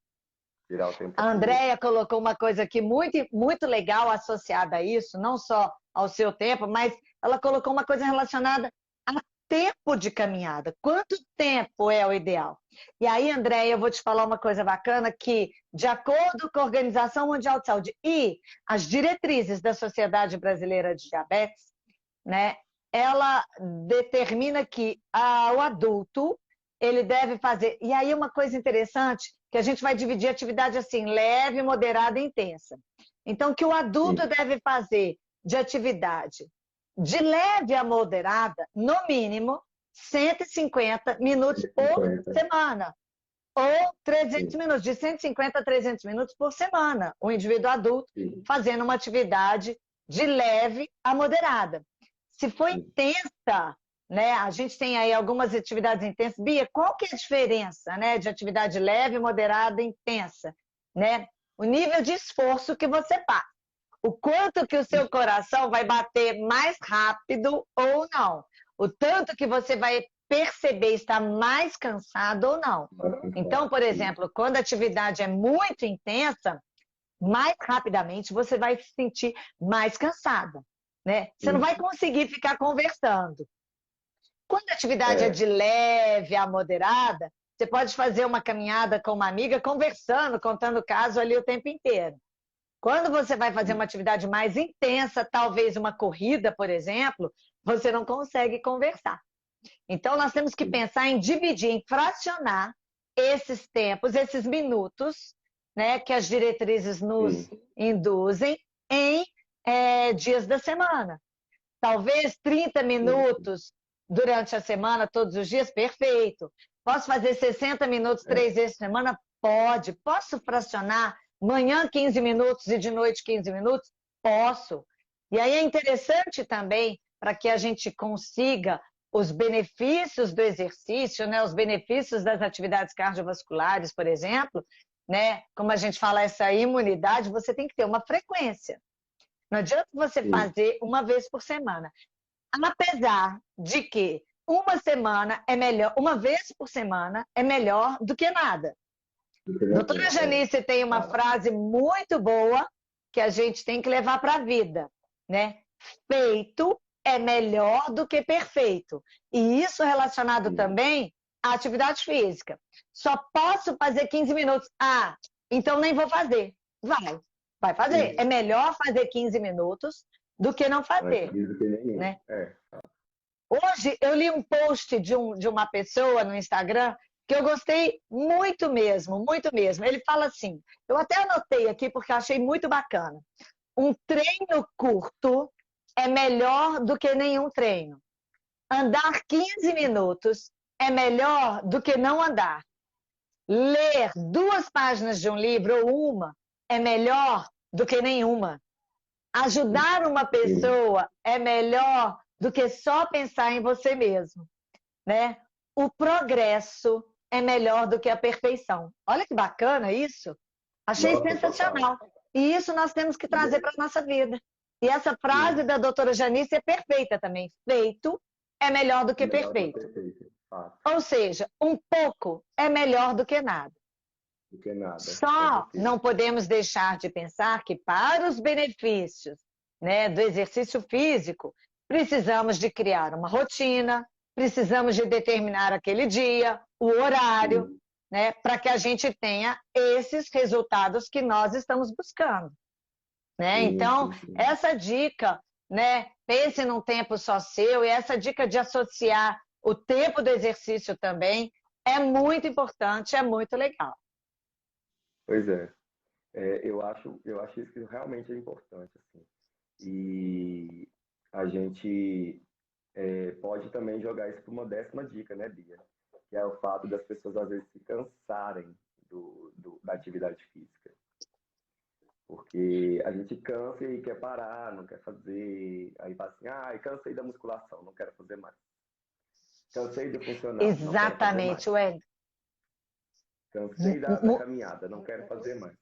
tirar o tempo A para si. Andrea colocou uma coisa aqui muito, muito legal associada a isso, não só ao seu tempo, mas ela colocou uma coisa relacionada a tempo de caminhada. Quanto tempo é o ideal? E aí, Andréia, eu vou te falar uma coisa bacana que, de acordo com a Organização Mundial de Saúde e as diretrizes da Sociedade Brasileira de Diabetes, né, ela determina que o adulto ele deve fazer. E aí uma coisa interessante, que a gente vai dividir a atividade assim, leve, moderada e intensa. Então, que o adulto Sim, deve fazer de atividade de leve a moderada, no mínimo, 150 minutos por 150. semana. Ou 300 Sim, minutos, de 150 a 300 minutos por semana. O indivíduo adulto sim, fazendo uma atividade de leve a moderada. Se for sim. intensa, né? A gente tem aí algumas atividades intensas. Bia, qual que é a diferença, né, de atividade leve, moderada e intensa, né? O nível de esforço que você passa. O quanto que o seu coração vai bater mais rápido ou não. O tanto que você vai perceber estar mais cansado ou não. Mais cansado. Então, por Sim, exemplo, quando a atividade é muito intensa, mais rapidamente você vai se sentir mais cansada, né? Você não vai isso. conseguir ficar conversando. Quando a atividade é É, de leve a moderada, você pode fazer uma caminhada com uma amiga conversando, contando o caso ali o tempo inteiro. Quando você vai fazer uma atividade mais intensa, talvez uma corrida, por exemplo, você não consegue conversar. Então, nós temos que sim, pensar em dividir, em fracionar esses tempos, esses minutos, né, que as diretrizes nos sim, induzem em dias da semana. Talvez 30 sim, minutos durante a semana, todos os dias, perfeito. Posso fazer 60 minutos é, 3 vezes por semana? Pode. Posso fracionar manhã 15 minutos e de noite 15 minutos? Posso. E aí é interessante também, para que a gente consiga os benefícios do exercício, né, os benefícios das atividades cardiovasculares, por exemplo, né, como a gente fala, essa imunidade, você tem que ter uma frequência. Não adianta você sim. fazer uma vez por semana. Apesar de que uma semana é melhor, uma vez por semana é melhor do que nada. Do que não Doutora ter, é, Janice tem uma claro. frase muito boa que a gente tem que levar para a vida, né? Feito é melhor do que perfeito. E isso relacionado Sim, também à atividade física. Só posso fazer 15 minutos. Então nem vou fazer. Vai fazer. É isso. melhor fazer 15 minutos do que não Antes fazer, do que nenhum. né? É, Hoje eu li um post de uma pessoa no Instagram que eu gostei muito mesmo, muito mesmo. Ele fala assim, eu até anotei aqui porque eu achei muito bacana. Um treino curto é melhor do que nenhum treino. Andar 15 minutos é melhor do que não andar. Ler 2 páginas de um livro ou uma é melhor do que nenhuma. Ajudar uma sim, pessoa é melhor do que só pensar em você mesmo, né? O progresso é melhor do que a perfeição. Olha que bacana isso, Achei Nossa, total. sensacional. E isso nós temos que E trazer é- para a nossa vida. E essa frase Sim, da doutora Janice é perfeita também. Feito é melhor do é que melhor do que perfeito. perfeito. Fato. Ou seja, um pouco é melhor do que nada. Do que nada, com Só não certeza. podemos deixar de pensar que para os benefícios, né, do exercício físico, precisamos de criar uma rotina, precisamos de determinar aquele dia, o horário, Sim, né, para que a gente tenha esses resultados que nós estamos buscando, né? sim, Então, sim, sim. essa dica, né, pense num tempo só seu, e essa dica de associar o tempo do exercício também é muito importante, é muito legal. Pois é. Eu acho isso que realmente é importante, assim. E a gente pode também jogar isso para uma décima dica, né, Bia? Que é o fato das pessoas às vezes se cansarem da atividade física. Porque a gente cansa e quer parar, não quer fazer. Aí fala assim, ah, cansei da musculação, não quero fazer mais. Cansei do funcional, não quero fazer mais. Exatamente, Wellington. Cansei da caminhada, não quero fazer mais.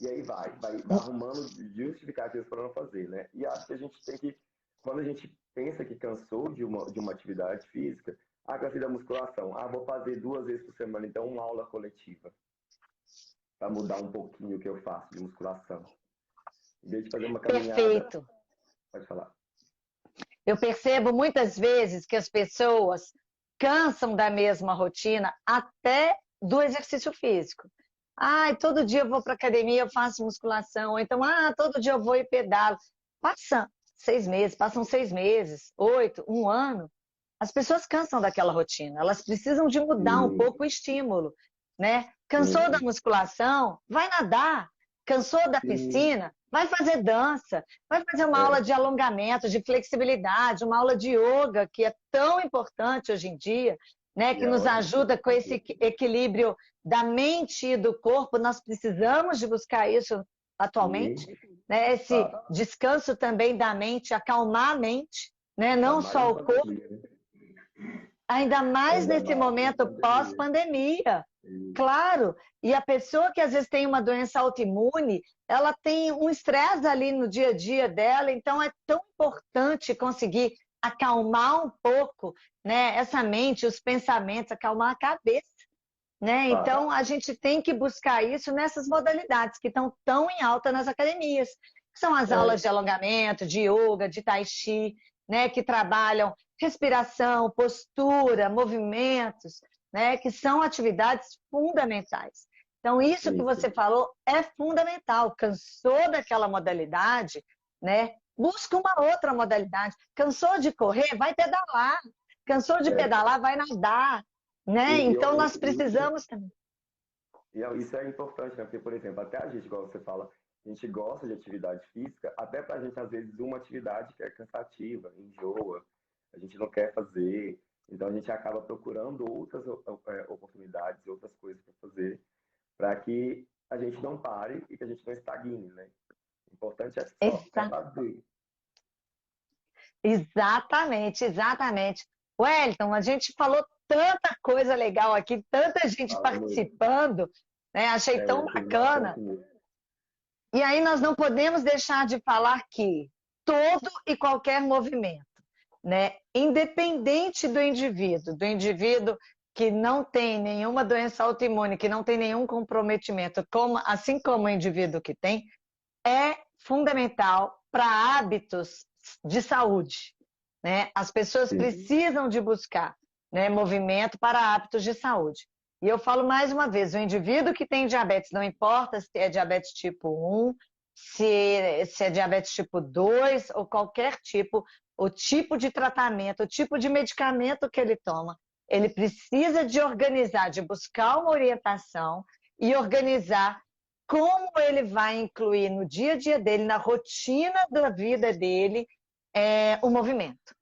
E aí vai arrumando justificativas para não fazer, né? E acho que a gente tem que, quando a gente pensa que cansou de uma atividade física, cansei da musculação, vou fazer 2 vezes por semana, então uma aula coletiva, para mudar um pouquinho o que eu faço de musculação. Em vez de fazer uma caminhada, Perfeito. pode falar. Eu percebo muitas vezes que as pessoas cansam da mesma rotina até do exercício físico. Ai, todo dia eu vou para academia, eu faço musculação. Ou então, todo dia eu vou e pedalo. Passa 6 meses, passam 6 meses, 8, um ano. As pessoas cansam daquela rotina. Elas precisam de mudar um Sim, pouco o estímulo, né? Cansou da sim, musculação? Vai nadar. Cansou da sim, piscina? Vai fazer dança. Vai fazer uma aula é, de alongamento, de flexibilidade, uma aula de yoga, que é tão importante hoje em dia, né? e Que é nos ótimo ajuda com esse equilíbrio da mente e do corpo. Nós precisamos de buscar isso atualmente, sim, né? Esse tá, descanso também da mente, acalmar a mente, né? ainda Não mais só na o corpo, pandemia, né? ainda mais Ainda nesse mais na momento pandemia. pós-pandemia. E- Claro, e a pessoa que às vezes tem uma doença autoimune, ela tem um estresse ali no dia a dia dela, então é tão importante conseguir acalmar um pouco, né, essa mente, os pensamentos, acalmar a cabeça, né? Tá, Então a gente tem que buscar isso nessas modalidades que estão tão em alta nas academias, que são as aulas é, de alongamento, de yoga, de tai chi, né, que trabalham respiração, postura, movimentos, né, que são atividades fundamentais. Então, isso que isso. você falou é fundamental. Cansou daquela modalidade, né? Busca uma outra modalidade. Cansou de correr, vai pedalar. Cansou de É, pedalar, vai nadar, e, né? e, Então, eu- nós e isso, precisamos também. isso é importante, né? Porque, por exemplo, até a gente, igual você fala, a gente gosta de atividade física, até pra gente, às vezes, uma atividade que é cansativa, enjoa, a gente não quer fazer. Então, a gente acaba procurando outras oportunidades, outras coisas para fazer, para que a gente não pare e que a gente não estagne, né? O importante é Exa- fazer. Exatamente, exatamente. Wellington, a gente falou tanta coisa legal aqui, tanta gente Fala mesmo. participando, né? Achei tão Teve bacana. bastante mesmo. E aí nós não podemos deixar de falar que todo e qualquer movimento, né, independente do indivíduo que não tem nenhuma doença autoimune, que não tem nenhum comprometimento, assim como o indivíduo que tem, é fundamental para hábitos de saúde, né? As pessoas Sim, precisam de buscar, né, movimento para hábitos de saúde. E eu falo mais uma vez, o indivíduo que tem diabetes, não importa se é diabetes tipo 1, se é diabetes tipo 2 ou qualquer tipo, o tipo de tratamento, o tipo de medicamento que ele toma, ele precisa de organizar, de buscar uma orientação e organizar como ele vai incluir no dia a dia dele, na rotina da vida dele, o movimento,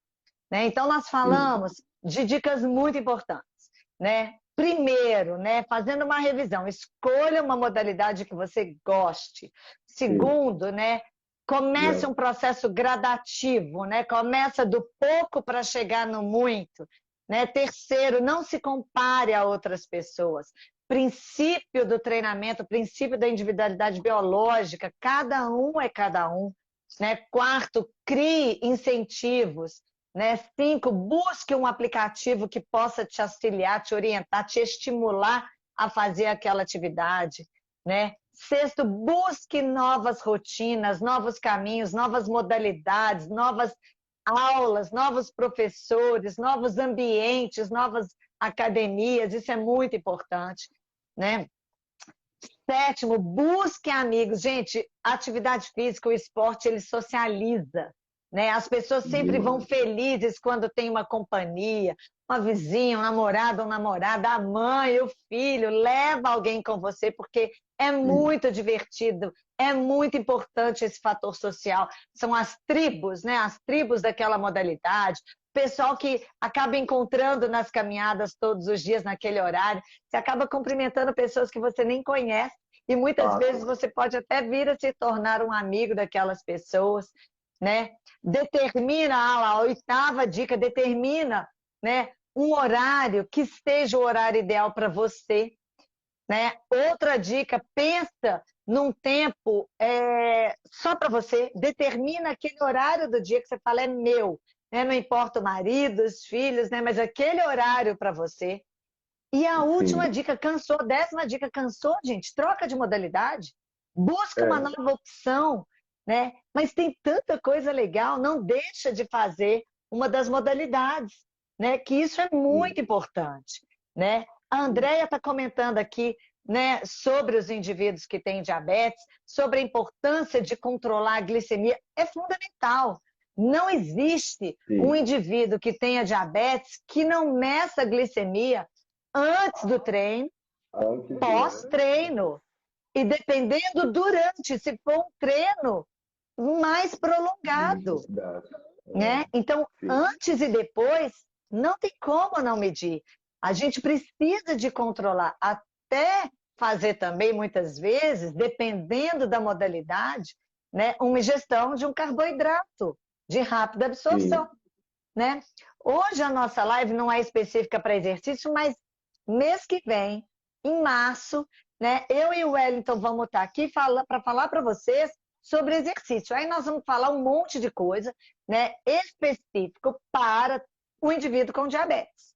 né? Então, nós sim, falamos de dicas muito importantes, né? Primeiro, né, fazendo uma revisão, escolha uma modalidade que você goste. sim. Segundo, né, E comece ó, um processo gradativo, né? Começa do pouco para chegar no muito, né? Terceiro, não se compare a outras pessoas. princípio do treinamento, o princípio da individualidade biológica, cada um é cada um, né? Quarto, crie incentivos, né? 5, busque um aplicativo que possa te auxiliar, te orientar, te estimular a fazer aquela atividade, né? 6, busque novas rotinas, novos caminhos, novas modalidades, novas aulas, novos professores, novos ambientes, novas academias, isso é muito importante, né? 7, busque amigos. Gente, a atividade física, o esporte, ele socializa, né? As pessoas sempre vão felizes quando tem uma companhia, uma vizinha, um namorado ou namorada, a mãe, o filho, leva alguém com você, porque é muito divertido, é muito importante esse fator social. São as tribos, né? As tribos daquela modalidade, pessoal que acaba encontrando nas caminhadas todos os dias naquele horário, você acaba cumprimentando pessoas que você nem conhece e muitas vezes você pode até vir a se tornar um amigo daquelas pessoas, né? Determina, a 8ª dica, determina, né, um horário que seja o horário ideal para você, né? Outra dica, pensa num tempo só para você, determina aquele horário do dia que você fala é meu, né? Não importa o marido, os filhos, né? Mas aquele horário para você. E a última dica, cansou, 10ª dica, cansou, gente, troca de modalidade, busca uma nova opção, né? Mas tem tanta coisa legal, não deixa de fazer uma das modalidades, né? Que isso é muito importante, né? A Andréia está comentando aqui, né, sobre os indivíduos que têm diabetes, sobre a importância de controlar a glicemia, é fundamental. Não existe um indivíduo que tenha diabetes que não meça a glicemia antes do treino, pós-treino. E dependendo durante, se for um treino mais prolongado, né? Então, antes e depois, não tem como não medir. A gente precisa de controlar, até fazer também, muitas vezes, dependendo da modalidade, né, uma ingestão de um carboidrato de rápida absorção, né? Hoje a nossa live não é específica para exercício, mas mês que vem, em março, né, eu e o Wellington vamos estar aqui para falar para vocês sobre exercício. Aí nós vamos falar um monte de coisa, né, específico para o indivíduo com diabetes,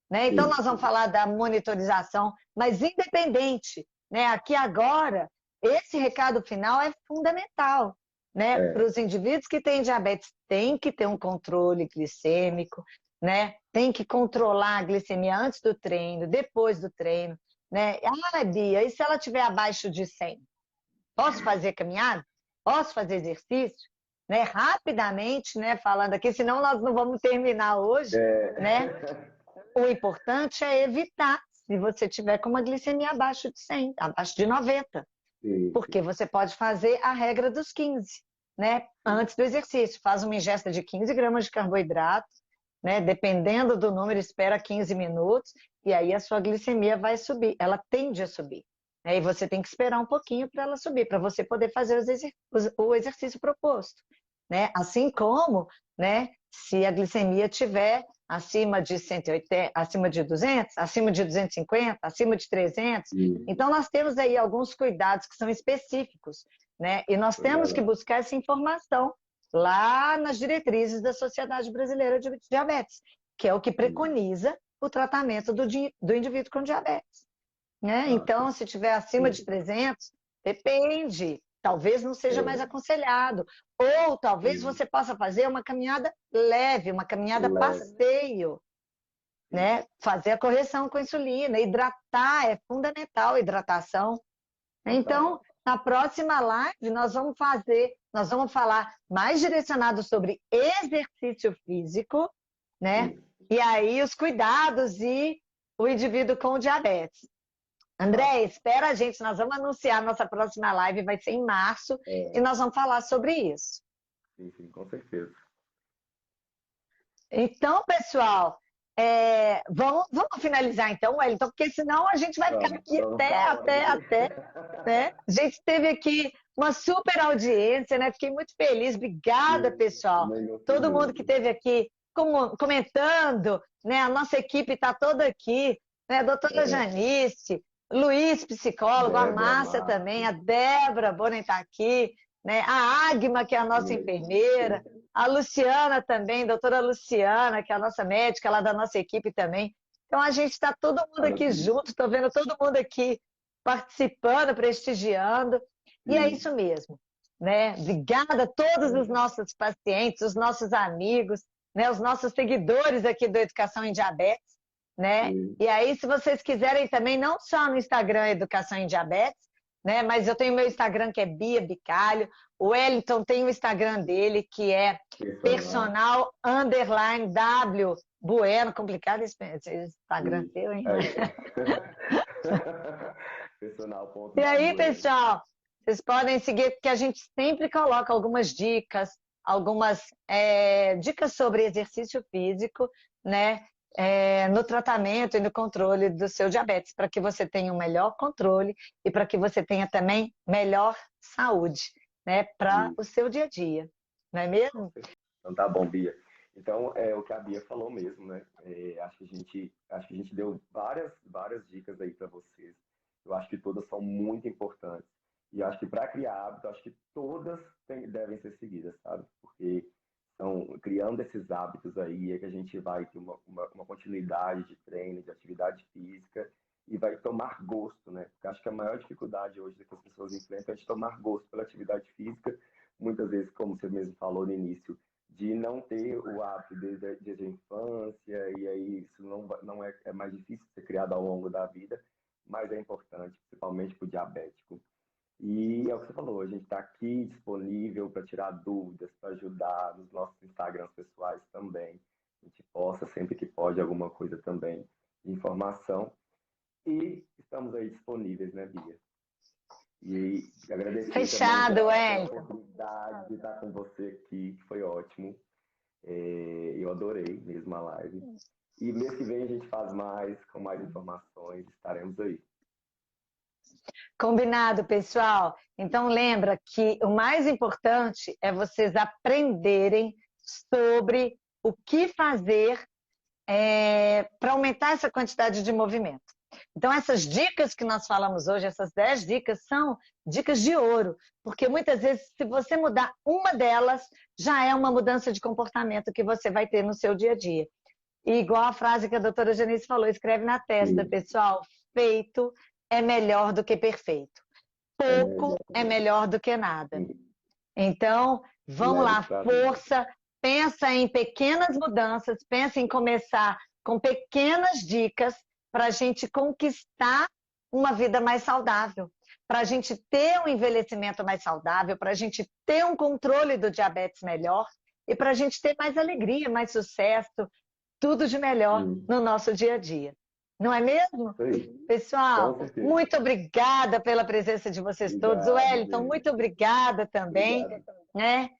né? Então nós vamos falar da monitorização, mas independente, né? Aqui agora, esse recado final é fundamental, né? Para os indivíduos que têm diabetes, tem que ter um controle glicêmico, né? Tem que controlar a glicemia antes do treino, depois do treino, né? Ah, Bia, e se ela estiver abaixo de 100? Posso fazer caminhada? Posso fazer exercício? Né? Rapidamente, né? Falando aqui, senão nós não vamos terminar hoje, né? O importante é evitar, se você tiver com uma glicemia abaixo de 100, abaixo de 90, porque você pode fazer a regra dos 15, né? Antes do exercício, faz uma ingesta de 15 gramas de carboidrato, né? Dependendo do número, espera 15 minutos e aí a sua glicemia vai subir, ela tende a subir, né? E você tem que esperar um pouquinho para ela subir, para você poder fazer o exercício proposto, né? Assim como, né, se a glicemia tiver acima de 180, acima de 200, acima de 250, acima de 300. Então, nós temos aí alguns cuidados que são específicos, né? E nós temos que buscar essa informação lá nas diretrizes da Sociedade Brasileira de Diabetes, que é o que preconiza o tratamento do indivíduo com diabetes, né? Então, se tiver acima de 300, depende. Talvez não seja mais aconselhado. Ou talvez você possa fazer uma caminhada leve, uma caminhada passeio, né? Fazer a correção com insulina, hidratar, é fundamental a hidratação. Então, na próxima live, nós vamos falar mais direcionado sobre exercício físico, né? E aí os cuidados e o indivíduo com diabetes. André, espera a gente, nós vamos anunciar a nossa próxima live, vai ser em março, e nós vamos falar sobre isso. Sim, com certeza. Então, pessoal, vamos finalizar então, Wellington, porque senão a gente vai ficar aqui até, né? A gente teve aqui uma super audiência, né? Fiquei muito feliz, obrigada, pessoal. Todo mundo que esteve aqui comentando, né? A nossa equipe está toda aqui, né? A doutora Janice, Luiz, psicólogo, a Débora, Márcia também, a Márcia, Débora Bonen está aqui, né? A Agma, que é a nossa enfermeira, a Luciana também, doutora Luciana, que é a nossa médica lá da nossa equipe também. Então a gente está todo mundo aqui junto, estou vendo todo mundo aqui participando, prestigiando, e é isso mesmo, né? Obrigada a todos os nossos pacientes, os nossos amigos, né? Os nossos seguidores aqui do Educação em Diabetes, né? E aí, se vocês quiserem também, não só no Instagram Educação em Diabetes, né? Mas eu tenho meu Instagram que é Bia Bicalho, o Wellington tem o Instagram dele que é personal_w Bueno, complicado esse Instagram teu, hein? Personal. E aí, pessoal, vocês podem seguir, porque a gente sempre coloca algumas dicas, dicas sobre exercício físico, né? No tratamento e no controle do seu diabetes, para que você tenha um melhor controle e para que você tenha também melhor saúde, né? Para o seu dia a dia, não é mesmo? Então tá bom, Bia. Então, é o que a Bia falou mesmo, né? Acho que a gente deu várias dicas aí para vocês. Eu acho que todas são muito importantes. E acho que para criar hábito, acho que todas devem ser seguidas, sabe? Porque são criando esses hábitos aí é que a gente vai ter uma continuidade de treino, de atividade física e vai tomar gosto, né? Porque acho que a maior dificuldade hoje que as pessoas enfrentam é de tomar gosto pela atividade física. Muitas vezes, como você mesmo falou no início, de não ter o hábito desde a infância, e aí isso não é mais difícil de ser criado ao longo da vida, mas é importante, principalmente para o diabético. E é o que você falou, a gente está aqui disponível para tirar dúvidas, para ajudar nos nossos Instagrams pessoais também. A gente posta sempre que pode alguma coisa também de informação. E estamos aí disponíveis, né, Bia? E agradecer Fechado, também a oportunidade de estar com você aqui, que foi ótimo. Eu adorei mesmo a live. E mês que vem a gente faz mais, com mais informações, estaremos aí. Combinado, pessoal. Então lembra que o mais importante é vocês aprenderem sobre o que fazer para aumentar essa quantidade de movimento. Então essas dicas que nós falamos hoje, essas 10 dicas, são dicas de ouro, porque muitas vezes se você mudar uma delas, já é uma mudança de comportamento que você vai ter no seu dia a dia. E igual a frase que a doutora Janice falou, escreve na testa, pessoal, feito é melhor do que perfeito. Pouco é melhor do que nada. Então, vamos lá, força, pensa em pequenas mudanças, pensa em começar com pequenas dicas para a gente conquistar uma vida mais saudável, para a gente ter um envelhecimento mais saudável, para a gente ter um controle do diabetes melhor e para a gente ter mais alegria, mais sucesso, tudo de melhor no nosso dia a dia. Não é mesmo? Pessoal, muito obrigada pela presença de vocês todos. Wellington, muito obrigada também. Né?